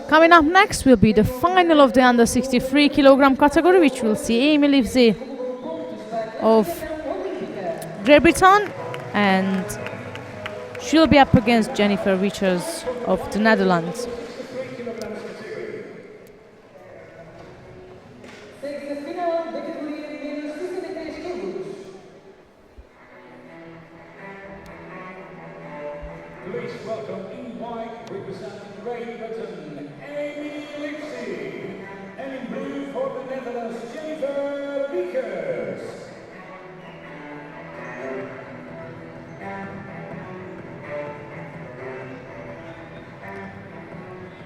Coming up next will be the final of the under 63 kilogram category, which will see Amy Livesey of Great Britain, and she'll be up against Jennifer Richards of the Netherlands. Please welcome in white, representing Great Britain, Amy Livesey, and in blue for the Netherlands, Jennifer Vickers.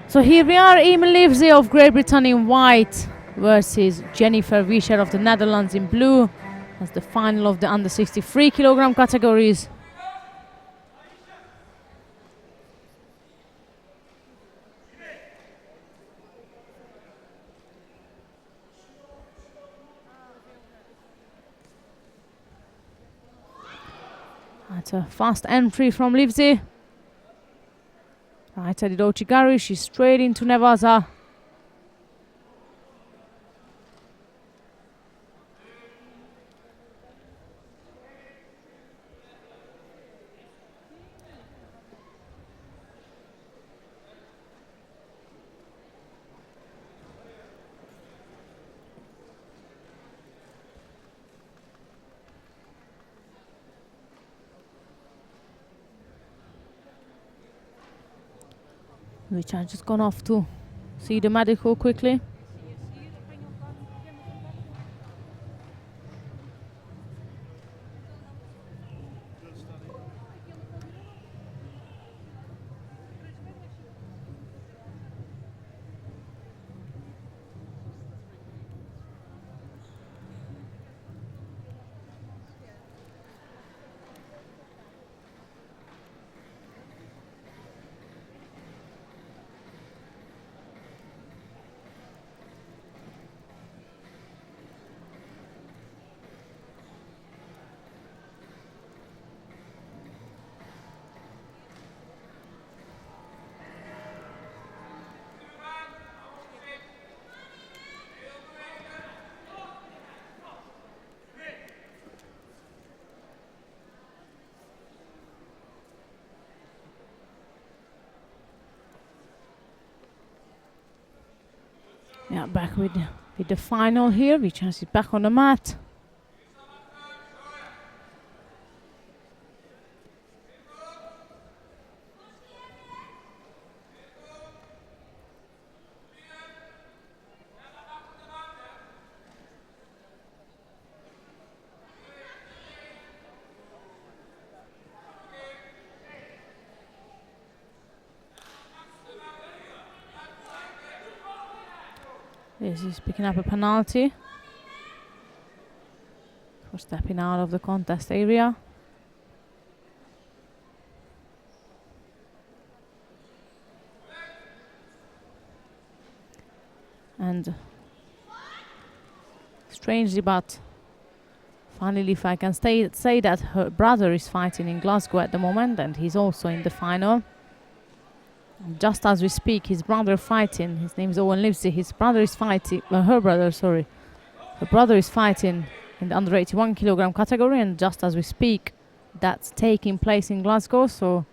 So here we are, Amy Livesey of Great Britain in white versus Jennifer Vischer of the Netherlands in blue. That's the final of the under 63 kilogram categories. That's a fast entry from Livesey. Right-sided Ouchigari, she's straight into Nevaza. Which I've just gone off to see the medical quickly. Yeah, back with the final here. Richards is back on the mat. This is picking up a penalty for stepping out of the contest area. And strangely, but finally, if I can say that her brother is fighting in Glasgow at the moment, and he's also in the final. Just as we speak, his brother fighting. His name is Owen Livesey. His brother is fighting. Her brother, sorry. Her brother is fighting in the under 81 kilogram category, and just as we speak, that's taking place in Glasgow. So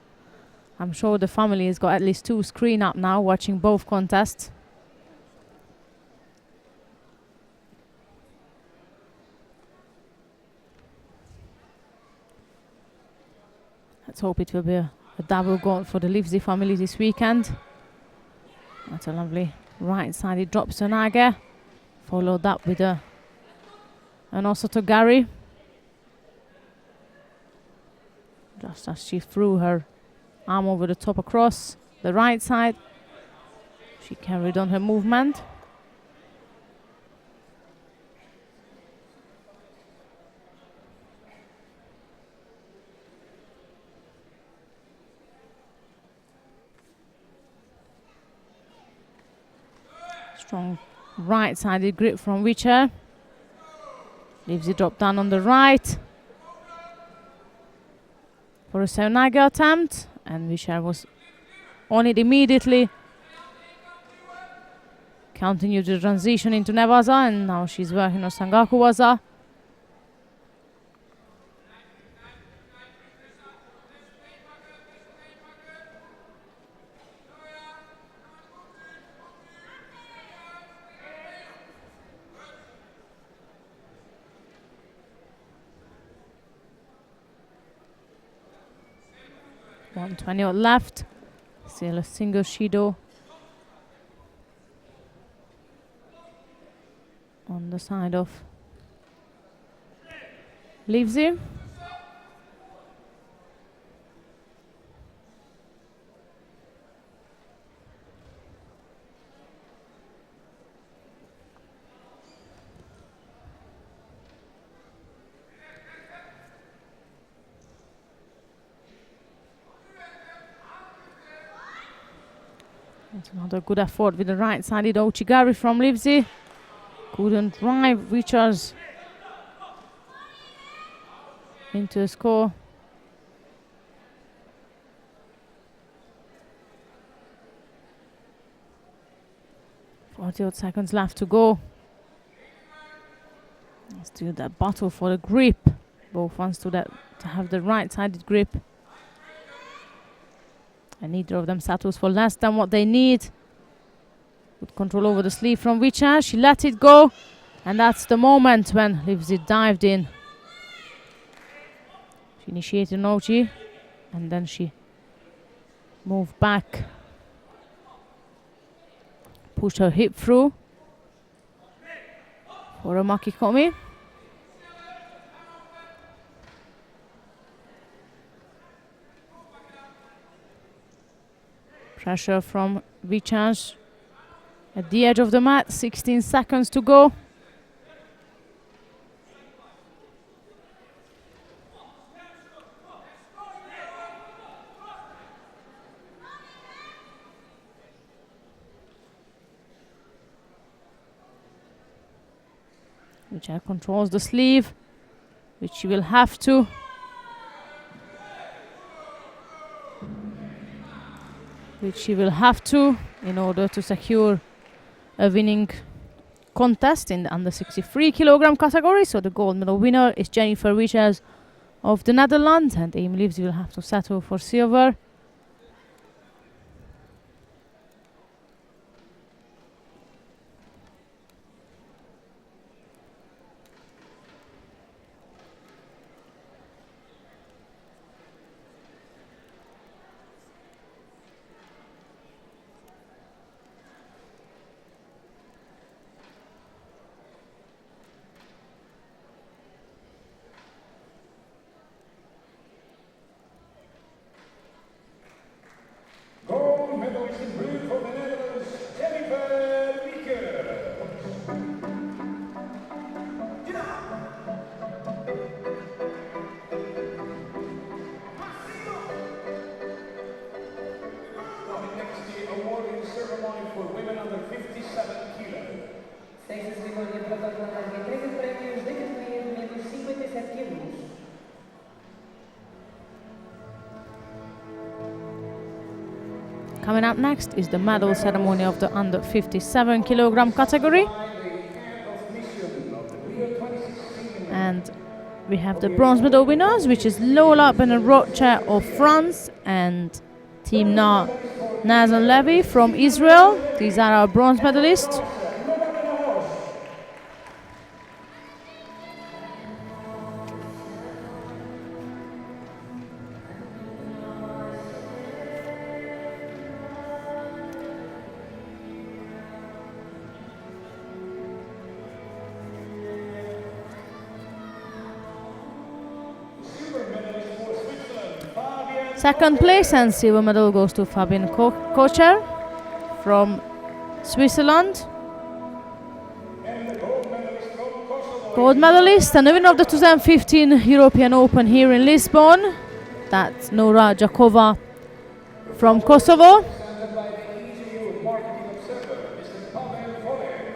I'm sure the family has got at least two screen up now, watching both contests. Let's hope it will be a a double goal for the Livesey family this weekend. That's a lovely right-sided drop to Nage, followed up with an also to Gary. Just as she threw her arm over the top across the right side, she carried on her movement. Strong right-sided grip from Witcher. Leaves it drop down on the right for a Seonaga attempt, and Witcher was on it immediately. Continued the transition into Newaza, and now she's working on Sangaku Waza. .120 left. Still a single Shido on the side of Livesey. That's another good effort with the right-sided Ochigari from Livesey. Couldn't drive Richards into a score. 40 seconds left to go. Let's do that battle for the grip. Both wants to have the right-sided grip. And neither of them settles for less than what they need. Good control over the sleeve from Vicha. She let it go. And that's the moment when Livesey dived in. She initiated an Ochi. And then she moved back. Pushed her hip through for a Makikomi. Pressure from Vichans at the edge of the mat. 16 seconds to go. Vichan controls the sleeve, which she will have to. In order to secure a winning contest in the under 63 kilogram category. So the gold medal winner is Jennifer Wichers of the Netherlands, and Amy Livesey will have to settle for silver. Gold medalist in blue for the Netherlands, Jennifer Wieke. Coming next, the awarding ceremony for women under 57 kilos. Sexta cerimônia protocolar de entrega de prémios da categoria de menos 57 quilos. Coming up next is the medal ceremony of the under 57 kilogram category. And we have the bronze medal winners, which is Lola Benarocha of France and Timna Nazan Levy from Israel. These are our bronze medalists. Second place and silver medal goes to Fabian Kocher from Switzerland. Gold medalist and the winner of the 2015 European Open here in Lisbon. That's Nora Jakova from Kosovo. Presented by the ECU Marketing Observer, Mr. Pavel Volek.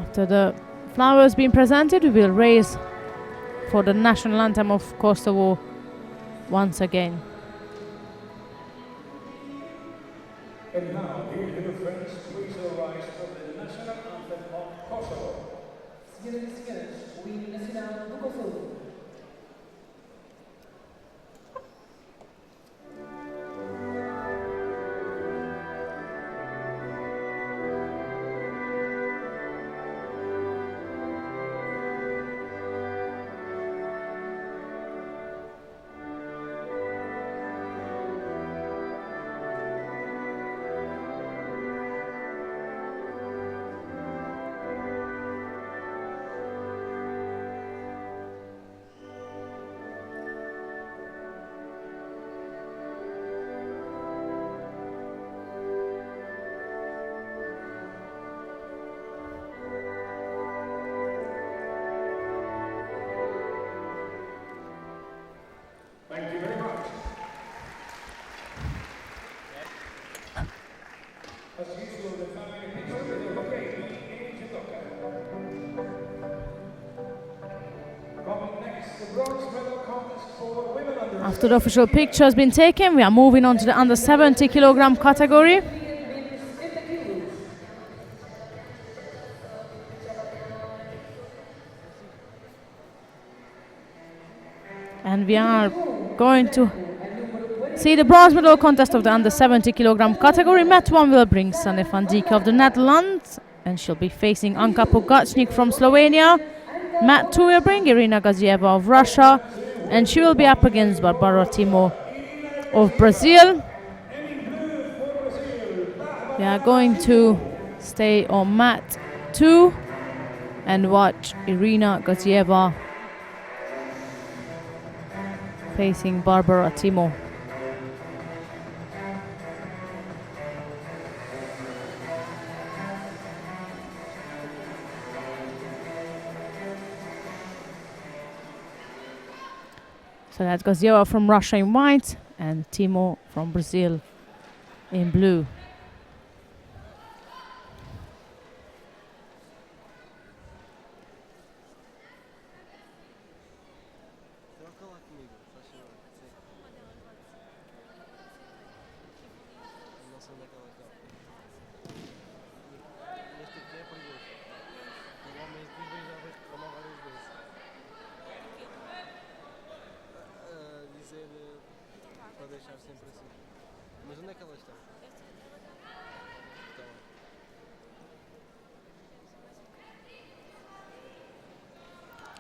After the flowers being presented, we will raise for the national anthem of Kosovo once again. And now, dear friends, please rise for the national anthem of Kosovo. Senhoras e senhores, o hino nacional do Kosovo. Thank you very much. As usual, the family picture with the european judoka. Coming next, the bronze medal contest for women under. After the official picture has been taken, we are moving on to the under 70 kilogram category. And we are going to see the bronze medal contest of the under 70 kilogram category. Mat 1 will bring Sanne van Dijk of the Netherlands, and she'll be facing Anka Pogacnik from Slovenia. Mat 2 will bring Irina Gazieva of Russia, and she will be up against Barbara Timo of Brazil. We are going to stay on mat 2 and watch Irina Gazieva facing Barbara Timo. So that's Gazieva from Russia in white and Timo from Brazil in blue.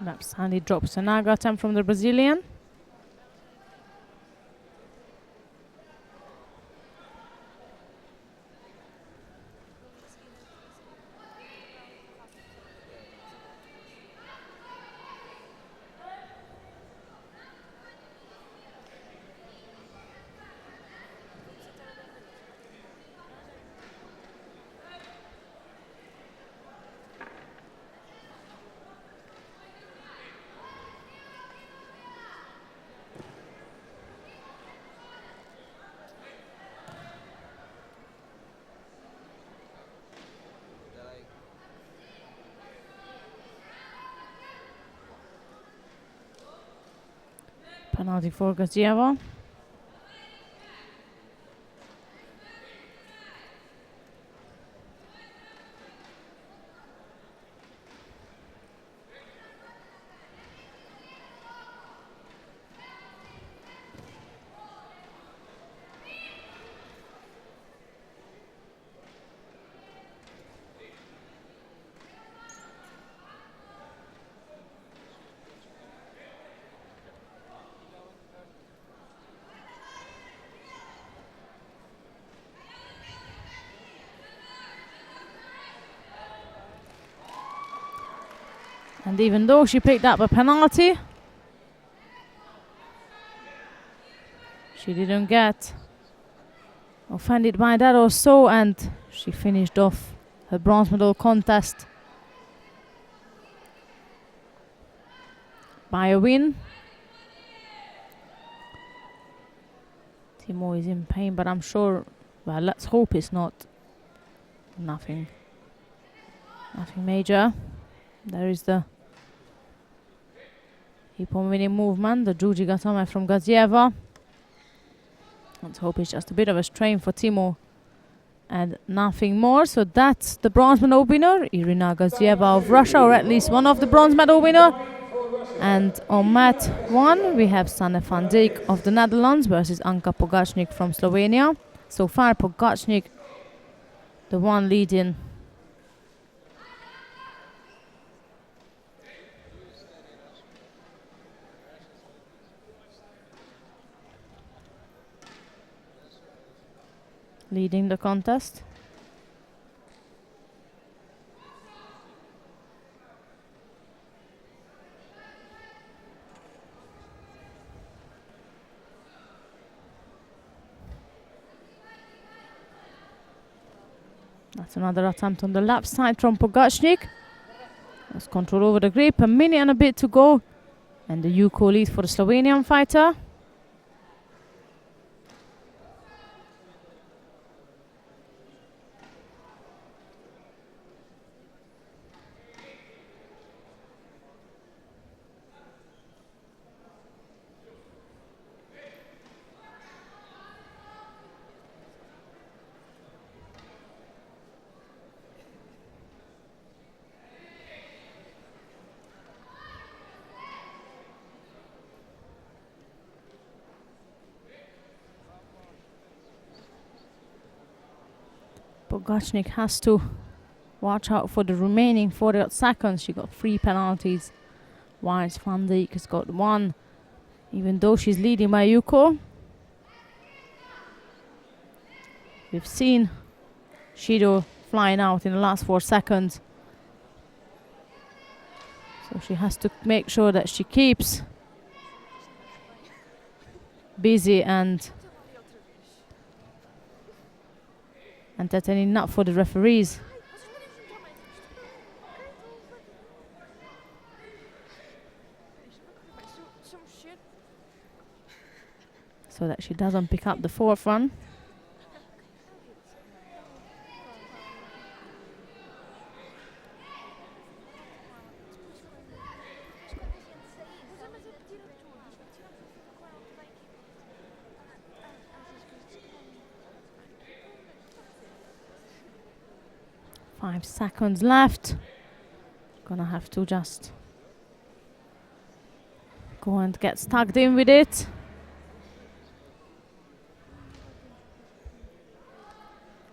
That's handy drop Sanaga attempt from the Brazilian. Penalty for Gazieva. And even though she picked up a penalty, she didn't get offended by that or so, and she finished off her bronze medal contest by a win. Timo is in pain, but I'm sure, well, let's hope it's not nothing major. There is the hip winning movement, the Juji Gatame from Gazieva. Let's hope it's just a bit of a strain for Timo and nothing more. So that's the bronze medal winner, Irina Gazieva of Russia, or at least one of the bronze medal winner. And on mat 1 we have Sanne van Dijk of the Netherlands versus Anka Pogacnik from Slovenia. So far Pogacnik, the one leading. Leading the contest. That's another attempt on the left side from Pogacnik. Has control over the grip, a minute and a bit to go. And the Yuko lead for the Slovenian fighter. Pogacnik has to watch out for the remaining 40 seconds. She got 3 penalties, whilst Van Dijk has got 1, even though she's leading by Yuko. We've seen Judo flying out in the last 4 seconds. So she has to make sure that she keeps busy and entertaining enough for the referees. So that she doesn't pick up the 4th one. Five seconds left. Gonna have to just go and get stuck in with it.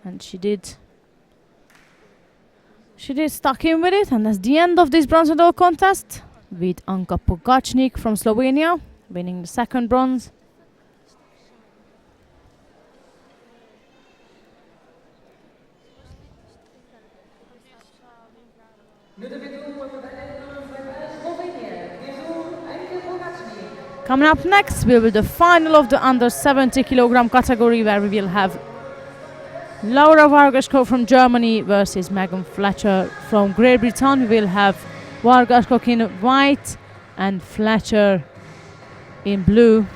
And she did stuck in with it, and that's the end of this bronze medal contest, with Anka Pogacnik from Slovenia winning the 2nd bronze. Coming up next will be the final of the under 70 kilogram category, where we will have Laura Vargaskog from Germany versus Megan Fletcher from Great Britain. We will have Vargaskog in white and Fletcher in blue.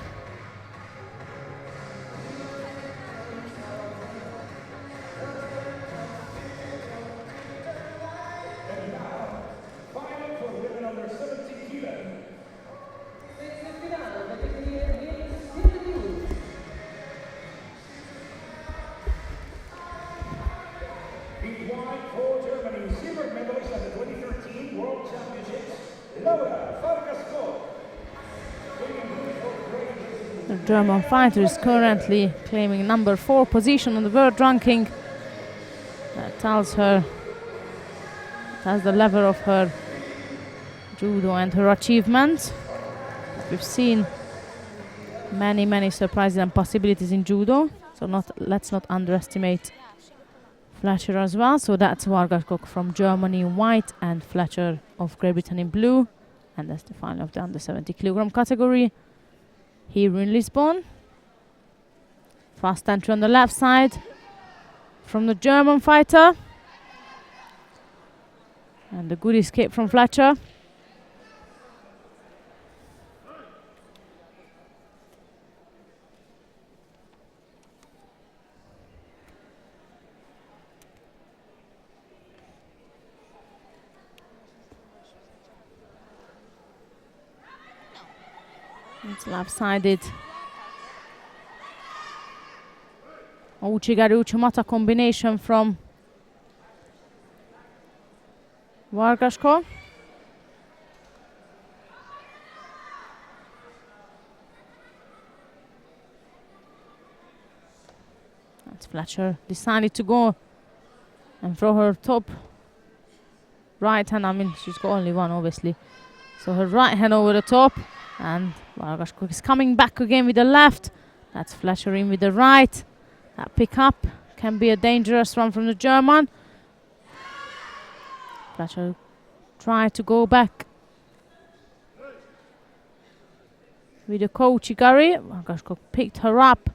The German fighter is currently claiming number 4 position on the world ranking. That tells the level of her judo and her achievements. We've seen many surprises and possibilities in judo, so let's not underestimate Fletcher as well. So that's Vargas-Koch from Germany in white and Fletcher of Great Britain in blue. And that's the final of the under 70 kilogram category here in Lisbon. Fast entry on the left side from the German fighter. And a good escape from Fletcher. It's left-sided. Uchigari-Uchimata combination from Vargas-Koch. That's Fletcher decided to go and throw her top right hand. I mean, she's got only one, obviously. So her right hand over the top. And Vargas-Koch is coming back again with the left. That's Fletcher in with the right. That pick up can be a dangerous one from the German. Fletcher tried to go back with the Uchigari. Vargas-Koch picked her up,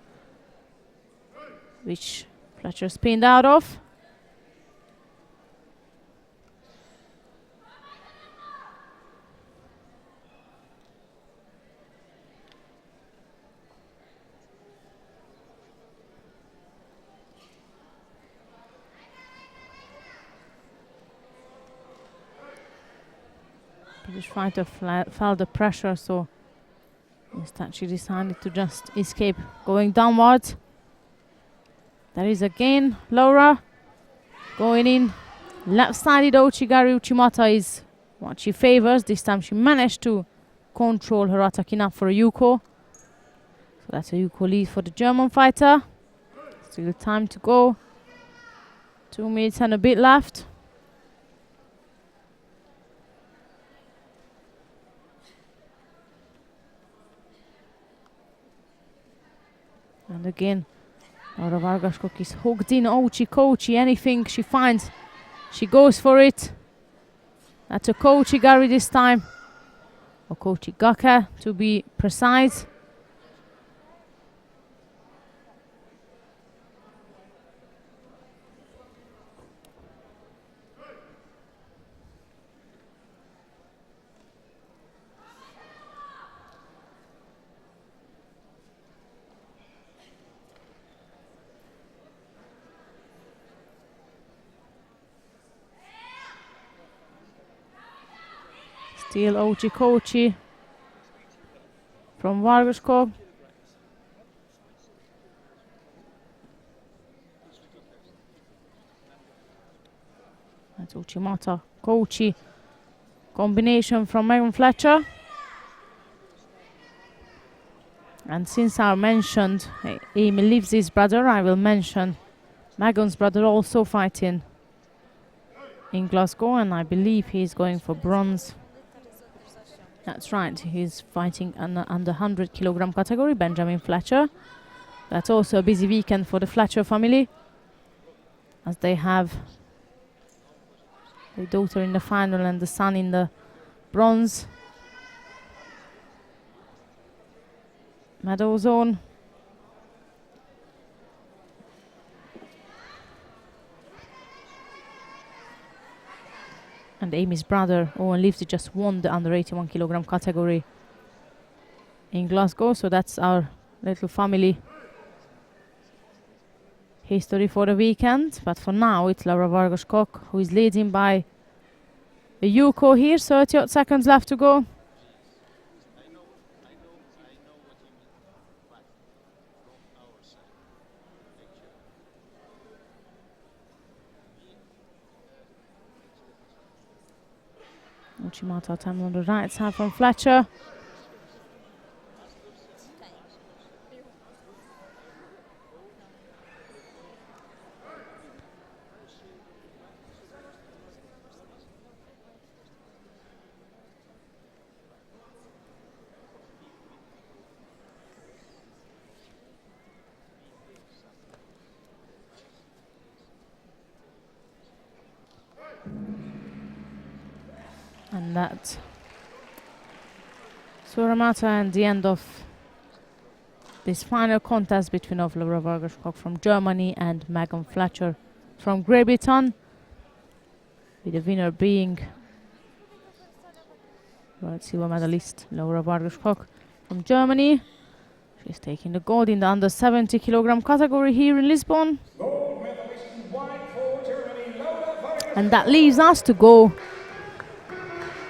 which Fletcher spinned out of. British fighter felt the pressure, so instead she decided to just escape going downwards. There is again Laura going in. Left-sided Uchigari-Uchimata is what she favors. This time she managed to control her attacking up for a Yuko. So that's a Yuko lead for the German fighter. Still time to go. 2 minutes and a bit left. And again, Laura Vargas-Koch is hooked in. Kochi, anything she finds, she goes for it. That's a Uchigari this time. Or Uchigake to be precise. Still Kochi from Vargas-Koch. That's Uchimata Kochi combination from Megan Fletcher. And since I mentioned Emil Livesey's brother, I will mention Megan's brother also fighting in Glasgow, and I believe he's going for bronze. That's right, he's fighting under 100 kilogram category, Benjamin Fletcher. That's also a busy weekend for the Fletcher family, as they have the daughter in the final and the son in the bronze medal zone. And Amy's brother, Owen Livesey, just won the under 81 kilogram category in Glasgow. So that's our little family history for the weekend. But for now, it's Laura Vargas-Koch who is leading by a Yuko here. 30 odd seconds left to go. Uchimata time on the right side from Fletcher. And that's Suramata and the end of this final contest between of Laura Vargas-Koch from Germany and Megan Fletcher from Great Britain, with the winner being world silver medalist Laura Vargas-Koch from Germany. She's taking the gold in the under 70 kilogram category here in Lisbon. Gold medalist in white for Germany, Laura Vargas. And that leaves us to go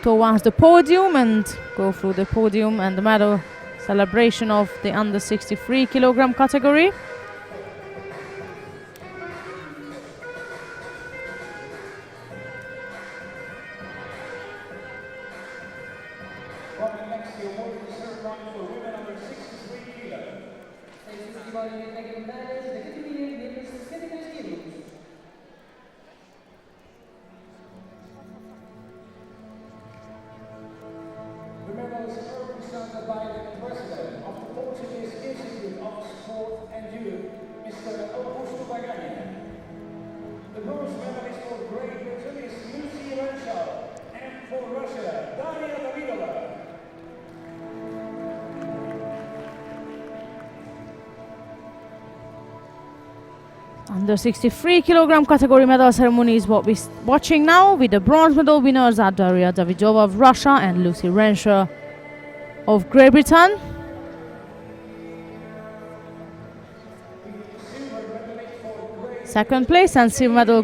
towards the podium and go through the podium and the medal celebration of the under 63 kilogram category. Coming next, the award in the ceremony for women under 63 kilos. The medals are presented by the president of the Portuguese Institute of Sport and Judo, Mr. Augusto Bagani. The bronze medalist for Great Britain is Lucy Renshaw, and for Russia, Daria Davidova. Under 63 kilogram category medal ceremony is what we're watching now, with the bronze medal winners are Daria Davidova of Russia and Lucy Renshaw of Great Britain. Second place and silver medal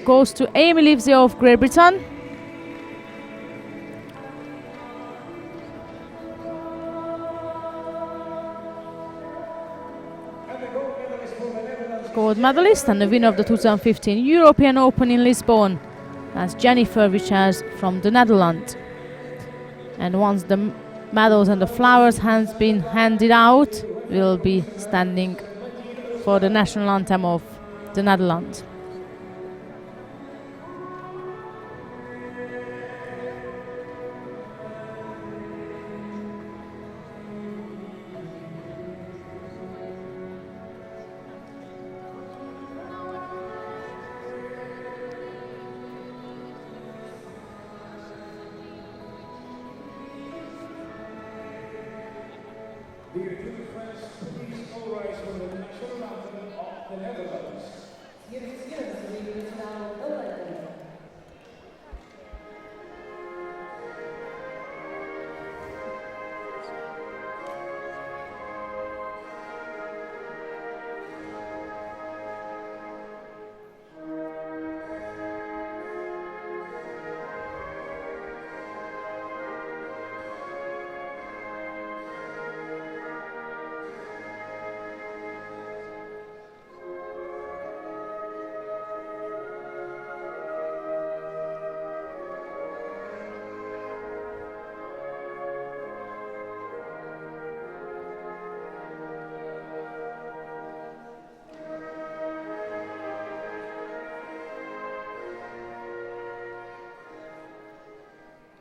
goes to Amy Livesey of Great Britain. Gold medalist and the winner of the 2015 European Open in Lisbon. That's Jennifer Richards from the Netherlands. And once the medals and the flowers has been handed out, we'll be standing for the national anthem of the Netherlands. Dear Judo friends, please all rise for the national anthem of the Netherlands.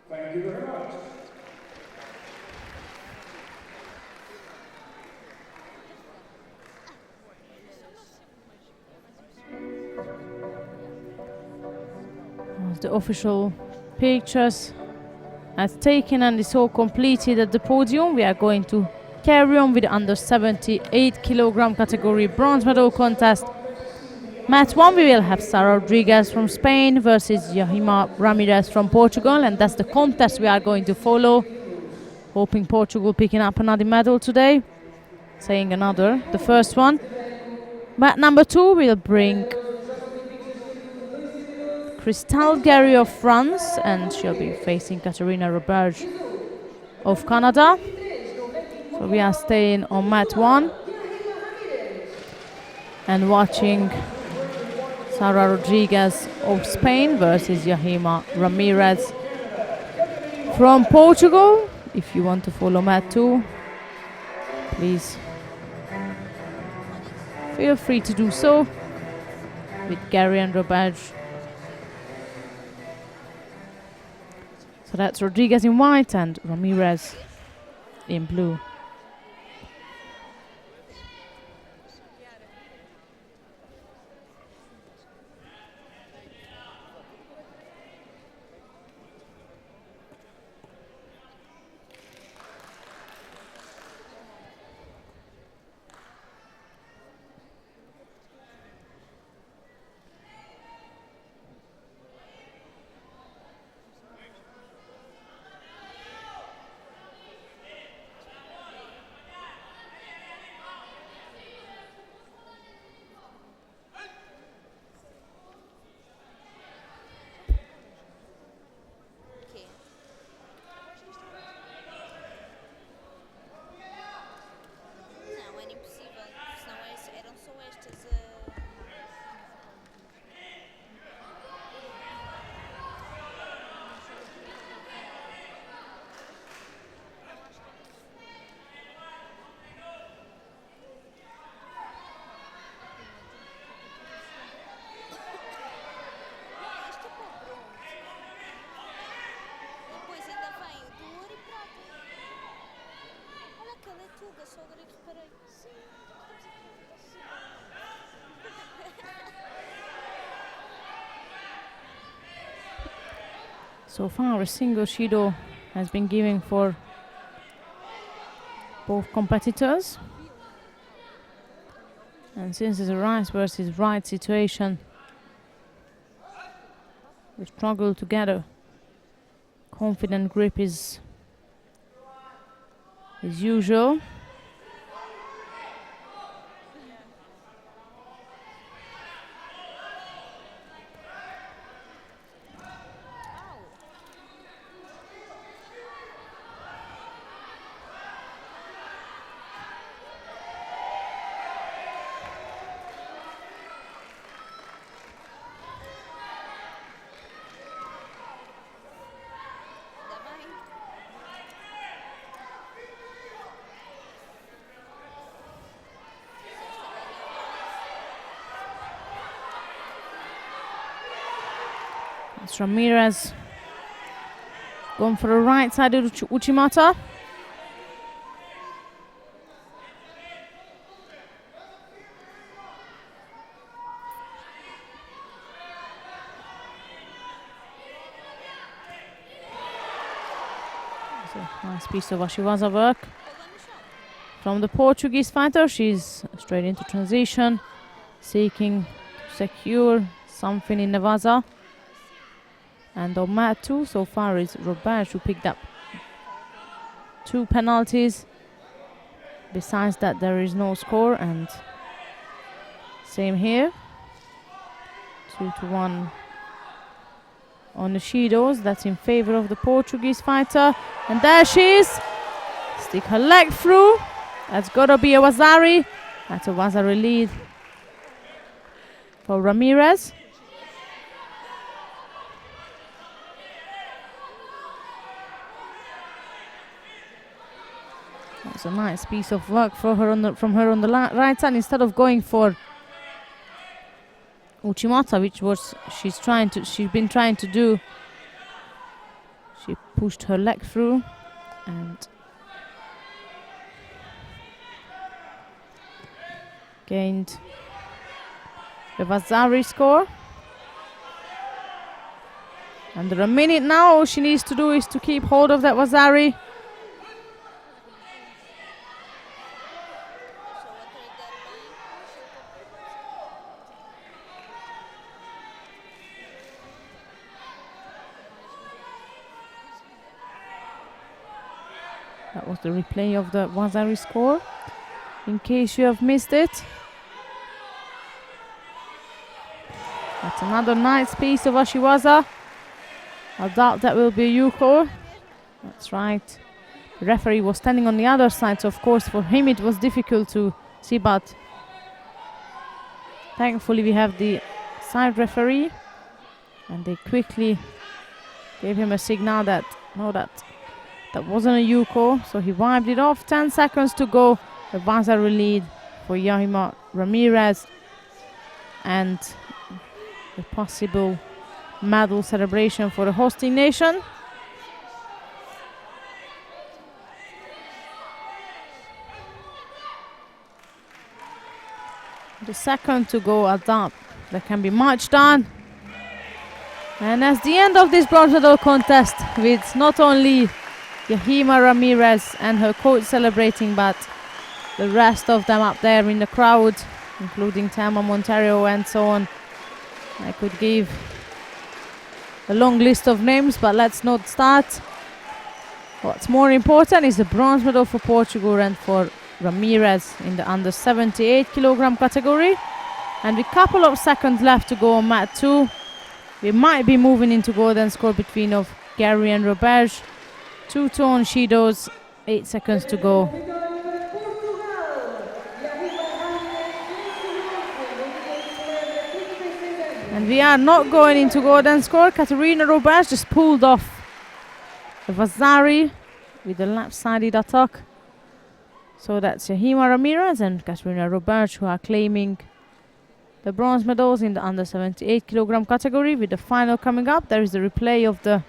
Thank you very much. As the official pictures as taken and it's all completed at the podium, we are going to carry on with the under 78 kilogram category bronze medal contest. Match 1, we will have Sara Rodriguez from Spain versus Yahima Ramirez from Portugal, and that's the contest we are going to follow. Hoping Portugal picking up another medal today. Saying another, the first one. Match number 2 will bring Christelle Gary of France, and she'll be facing Katerina Roberge of Canada. So we are staying on mat 1 and watching Sara Rodriguez of Spain versus Yahima Ramirez from Portugal. If you want to follow mat 2, please feel free to do so, with Gary and Roberge. So that's Rodriguez in white and Ramirez in blue. So far, a single Judo has been given for both competitors. And since it's a right versus right situation, the struggle to get a confident grip is usual. It's Ramirez going for the right side of Uchimata. It's a nice piece of Ashiwaza work from the Portuguese fighter. She's straight into transition, seeking to secure something in Nevaza. And on mat 2 so far is Robert, who picked up 2 penalties. Besides that, there is no score, and same here. 2-1 on the Shidos. That's in favor of the Portuguese fighter. And there she is. Stick her leg through. That's gotta be a Wazari. That's a Wazari lead for Ramirez. That's a nice piece of work for her from her on the right side. Instead of going for Uchimata, which was she's been trying to do, she pushed her leg through and gained the Wazari score. Under a minute now, all she needs to do is to keep hold of that Wazari. That was the replay of the Wazari score, in case you have missed it. That's another nice piece of Ashiwaza. I doubt that will be a Yuko. That's right. The referee was standing on the other side, so of course for him it was difficult to see, but thankfully we have the side referee, and they quickly gave him a signal that no, that wasn't a Yuko, so he wiped it off. 10 seconds to go. The Wazari lead for Yahima Ramirez, and the possible medal celebration for the hosting nation. The second to go at that. There can be much done. And that's the end of this bronze medal contest, with not only Yahima Ramirez and her coach celebrating, but the rest of them up there in the crowd, including Thelma Monteiro and so on. I could give a long list of names, but let's not start. What's more important is the bronze medal for Portugal and for Ramirez in the under 78 kilogram category. And with a couple of seconds left to go on mat 2, we might be moving into golden score between of Gary and Roberge. 2-2 on Shidos, 8 seconds to go. And we are not going into golden score. Katerina Roberge just pulled off the Wazari with the left-sided attack. So that's Yahima Ramirez and Katerina Roberge who are claiming the bronze medals in the under 78 kilogram category. With the final coming up, there is the replay of the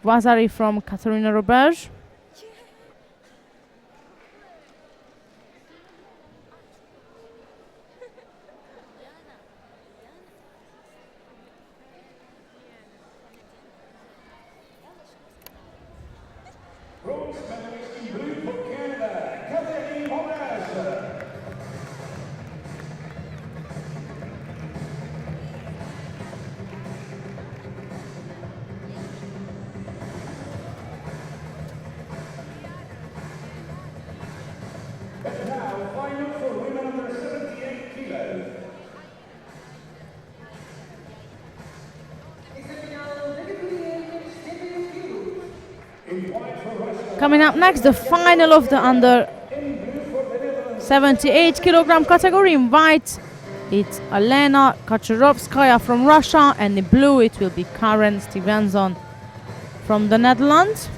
Wazari from Katerina Roberge. Coming up next, the final of the under 78 kilogram category. In white, it's Alena Kacharovskaya from Russia, and in blue, it will be Karen Stevenson from the Netherlands.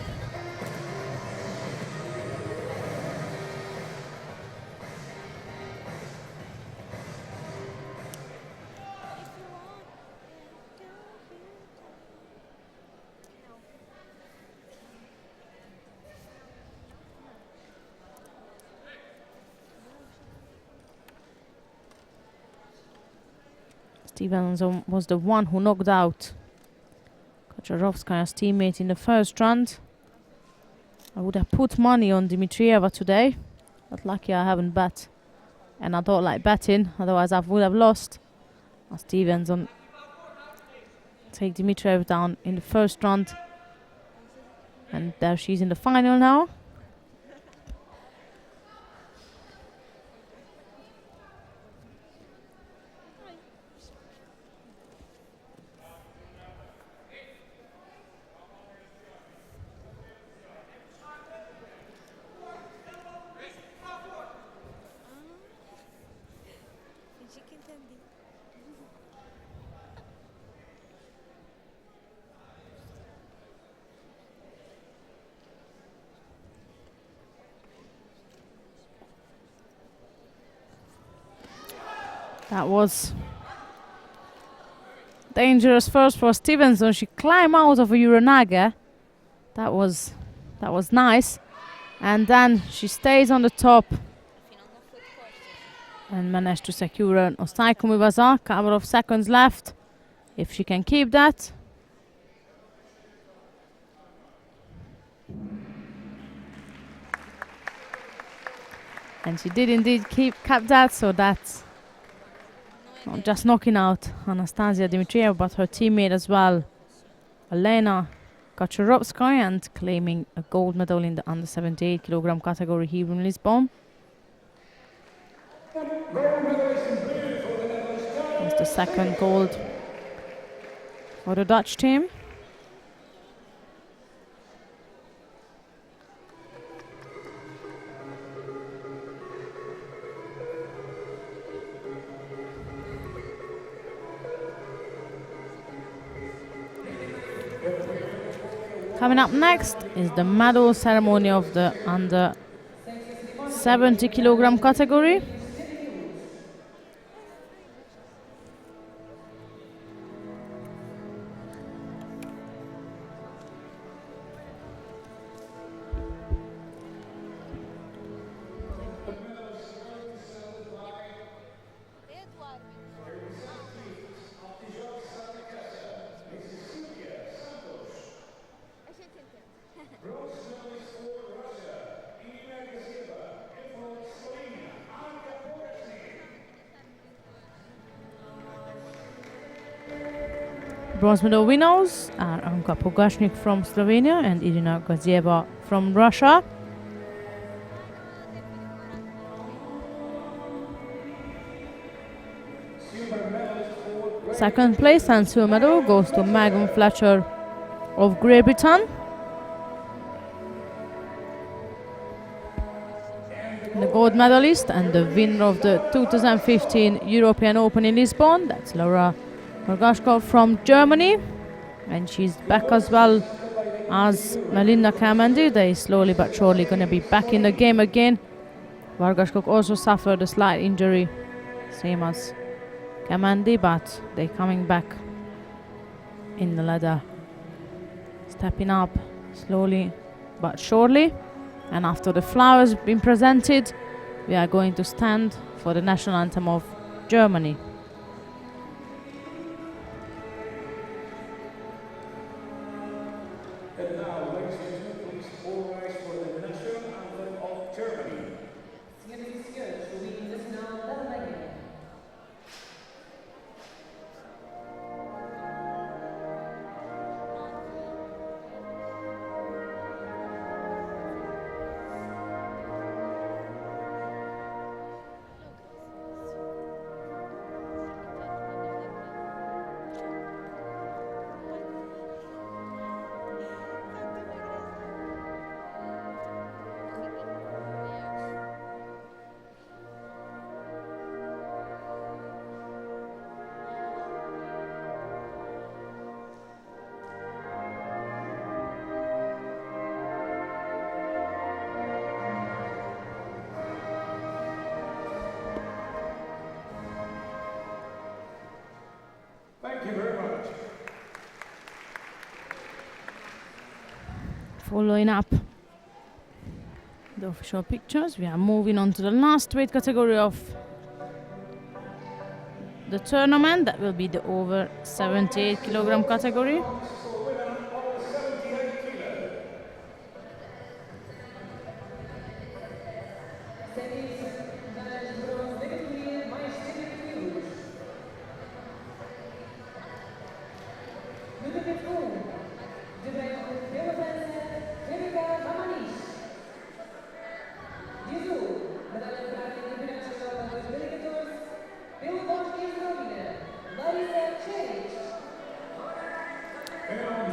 Stevenson was the one who knocked out Kacharovskaya's teammate in the first round. I would have put money on Dmitrieva today, but lucky I haven't bet. And I don't like betting, otherwise I would have lost. Stevenson take Dmitriev down in the first round. And there she's in the final now. That was dangerous first for Stevenson. She climbed out of a Uranage. That was nice. And then she stays on the top and managed to secure an Ostaikomi Vaza. Couple of seconds left. If she can keep that. And she did indeed keep that, so that's not just knocking out Anastasia Dmitrieva, but her teammate as well, Alena Kacharovskaya, and claiming a gold medal in the under 78 kilogram category here in Lisbon. That's the second gold for the Dutch team. Coming up next is the medal ceremony of the under 70 kilogram category. Bronze medal winners are Anka Pogashnik from Slovenia and Irina Gazieva from Russia. Second place and silver medal goes to Megan Fletcher of Great Britain. The gold medalist and the winner of the 2015 European Open in Lisbon, that's Laura Vargashkov from Germany, and she's back as well as Melinda Kamandi. They slowly but surely going to be back in the game again. Vargashkov also suffered a slight injury, same as Kamandi, but they're coming back in the ladder, stepping up slowly but surely. And after the flowers been presented, we are going to stand for the national anthem of Germany. And now, ladies and gentlemen, please all rise for the national anthem of Germany. Following up the official pictures, we are moving on to the last weight category of the tournament. That will be the over 78 kilogram category. For women over 78 kilos. Semis das bronze da categoria mais 70 quilos. No tapete 1, de branco, pela França, de azul, medalha de prata em campeonatos da Europa 2014, pelo Bosnia e Herzegovina,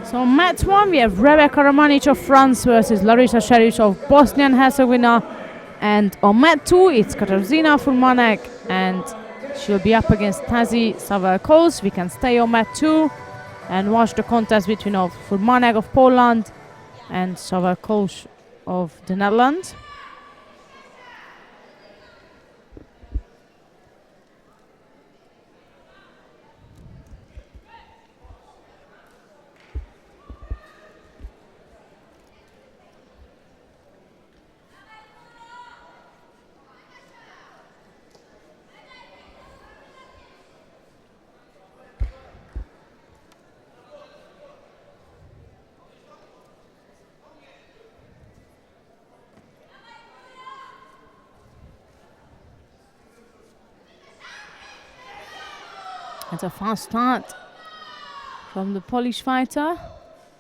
So mat 1 we have Rebecca Romanic of France versus Larisa Šerić of Bosnia and Herzegovina, and on mat 2 it's Katarzyna Furmanek and she'll be up against Tazi Savalkos. We can stay on mat 2 and watch the contest between Furmanek of Poland and Savalkos of the Netherlands. It's a fast start from the Polish fighter.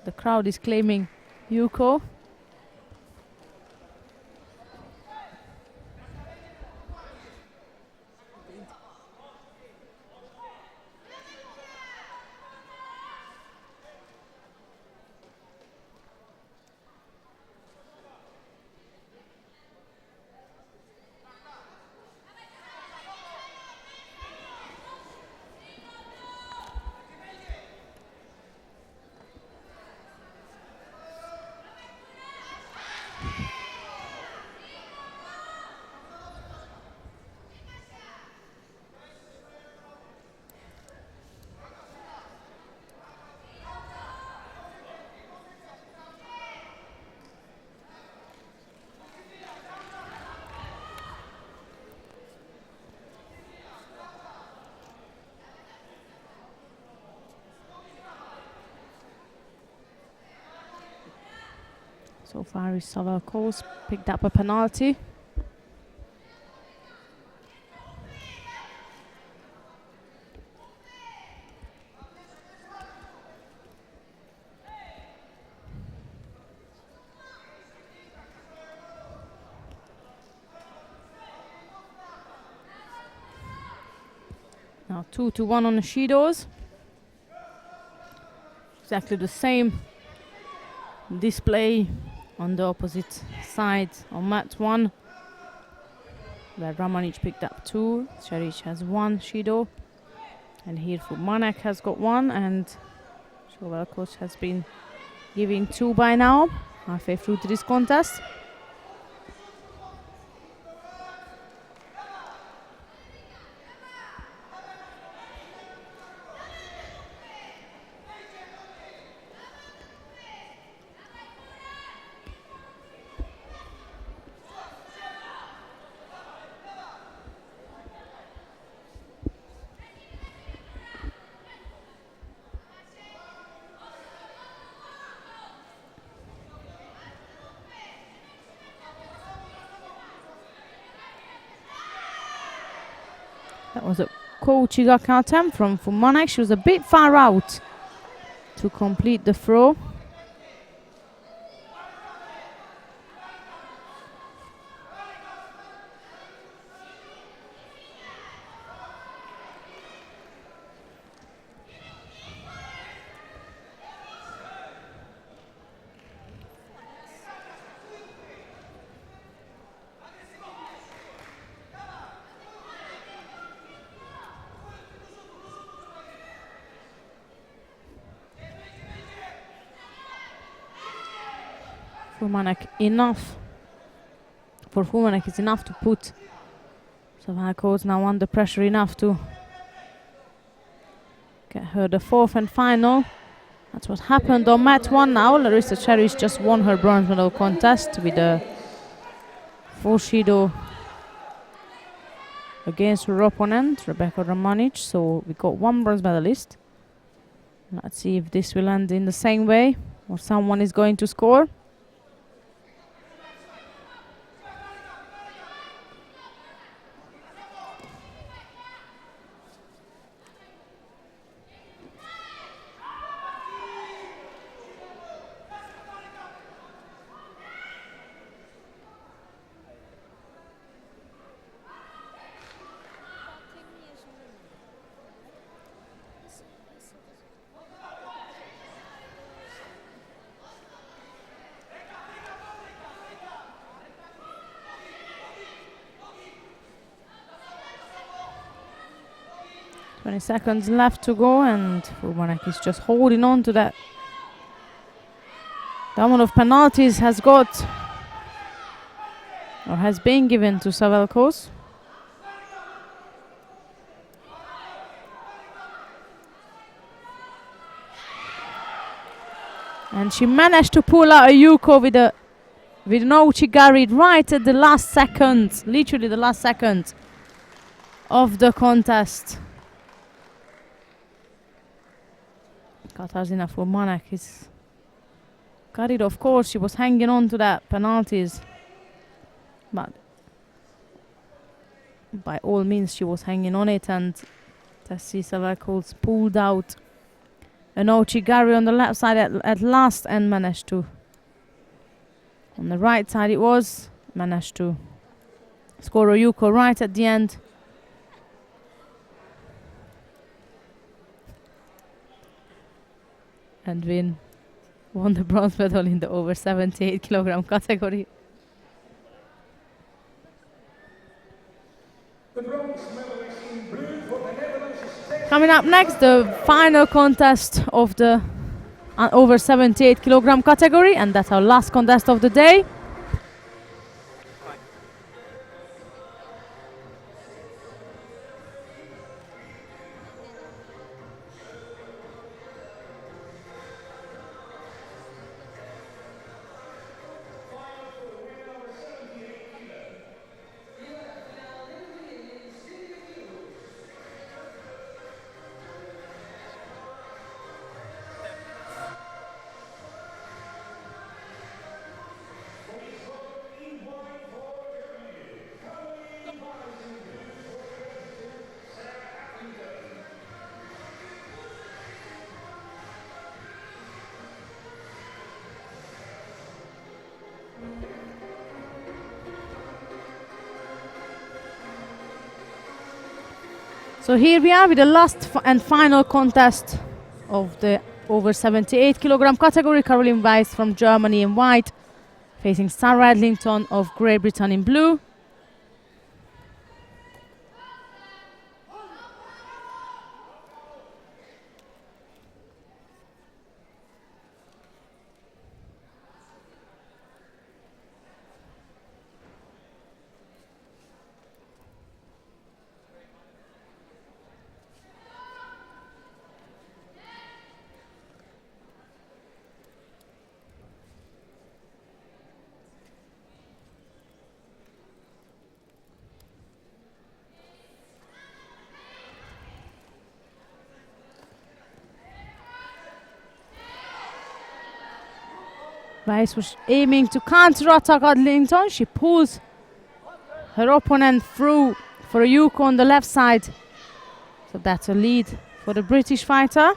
The crowd is claiming Yuko. So far, Savalkos picked up a penalty. Now 2-1 on the Shidos. Exactly the same display on the opposite side on mat 1, where Ramanic picked up 2, Šerić has 1 Shido, and here Furmanek has got 1, and Savalkos has been giving 2 by now, halfway through to this contest. That was a Kouchigaka attempt from Furmanek. She was a bit far out to complete the throw. Furmanek enough. For Furmanek it's enough to put Savalkos now under pressure enough to get her the 4th and final That's what happened on mat 1 now. Larissa Cherish just won her bronze medal contest with a full Judo against her opponent, Rebecca Ramanic. So we got one bronze medalist. Let's see if this will end in the same way or someone is going to score. Seconds left to go, and Furmanek is just holding on to that. The amount of penalties has got or has been given to Savelkos. And she managed to pull out a Yuko with an Ouchigari right at the last second, literally the last second of the contest. Katarzyna Furmanek is got it, of course. She was hanging on to that penalties, but by all means she was hanging on it, and Tessie Savelkos pulled out an Ouchigari on the left side at last and managed to, on the right side it was, managed to score a Yuko right at the end. And won the bronze medal in the over 78 kilogram category. The bronze medalist in blue for the Netherlands is Coming up next, the final contest of the over 78 kilogram category, and that's our last contest of the day. So here we are with the last and final contest of the over 78 kilogram category. Caroline Weiss from Germany in white, facing Sarah Edlington of Great Britain in blue. Weiss was aiming to counter-attack Edlington. She pulls her opponent through for a Yuko on the left side. So that's a lead for the British fighter.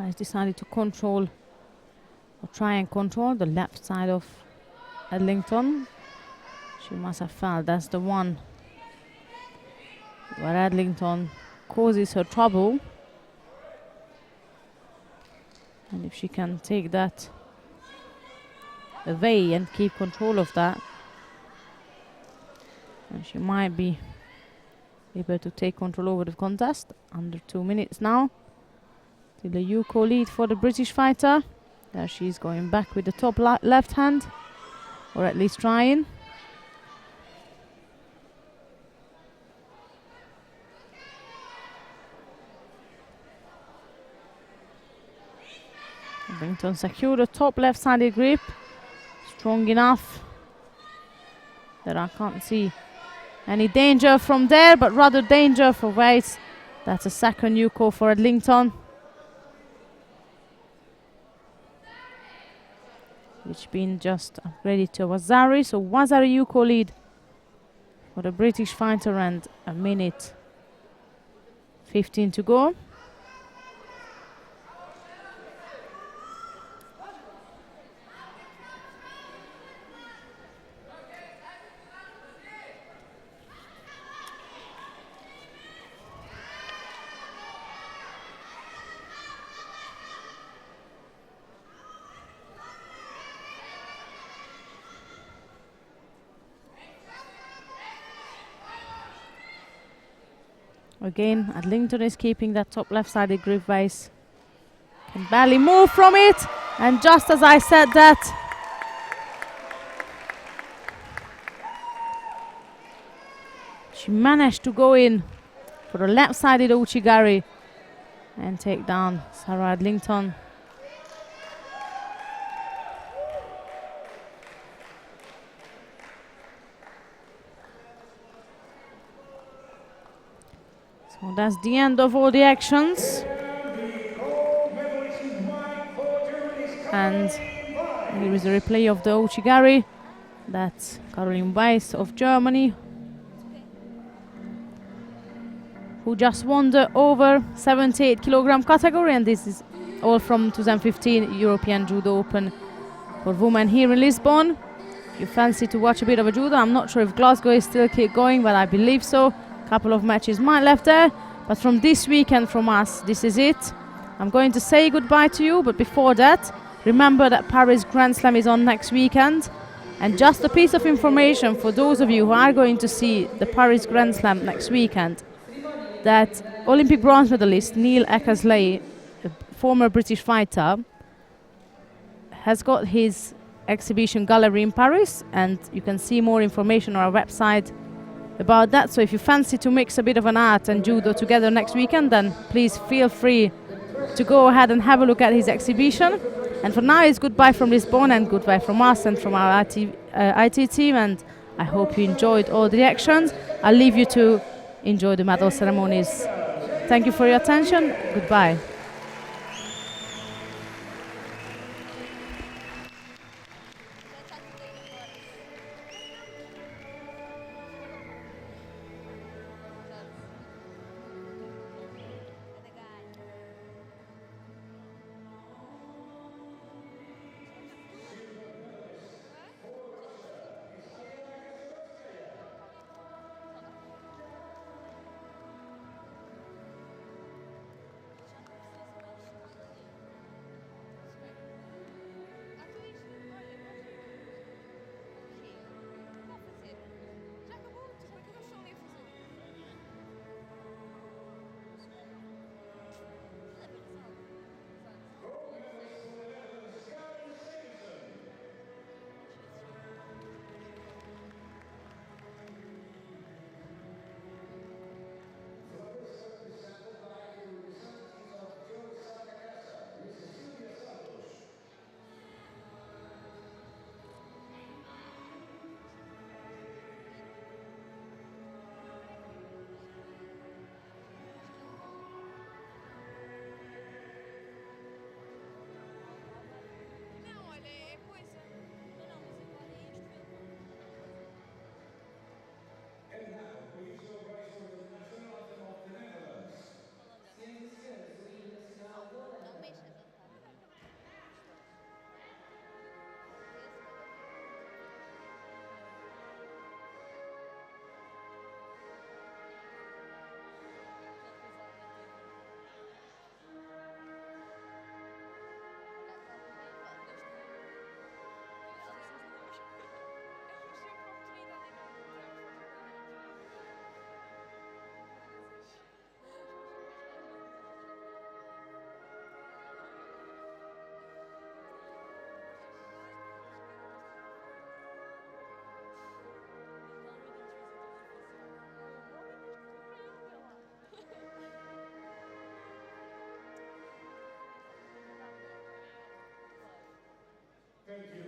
has decided to control or try and control the left side of Adlington. She must have felt that's the one where Adlington causes her trouble. And if she can take that away and keep control of that, and she might be able to take control over the contest. Under 2 minutes now. Still a Yuko lead for the British fighter. There she's going back with the top left hand, or at least trying. Adlington secure the top left-sided grip. Strong enough that I can't see any danger from there, but rather danger for Weiss. That's a second Yuko for Adlington, which been just upgraded to Wazari. So Wazari Yuko lead for the British fighter and a minute 15 to go. Again, Adlington is keeping that top left-sided grip base. Can barely move from it. And just as I said that, she managed to go in for the left-sided Uchigari and take down Sarah Adlington. So that's the end of all the actions. And here is a replay of the Uchigari. That's Caroline Weiss of Germany, who just won the over 78 kilogram category, and this is all from 2015 European Judo Open for women here in Lisbon. If you fancy to watch a bit of a judo, I'm not sure if Glasgow is still keep going, but I believe so. Couple of matches might left there, but from this weekend from us, this is it. I'm going to say goodbye to you, but before that, remember that Paris Grand Slam is on next weekend. And just a piece of information for those of you who are going to see the Paris Grand Slam next weekend, that Olympic bronze medalist Neil Eckersley, a former British fighter, has got his exhibition gallery in Paris, and you can see more information on our website about that. So if you fancy to mix a bit of an art and judo together next weekend, then please feel free to go ahead and have a look at his exhibition. And for now, it's goodbye from Lisbon and goodbye from us and from our IT team, and I hope you enjoyed all the actions. I'll leave you to enjoy the medal ceremonies. Thank you for your attention. Goodbye. European Judo.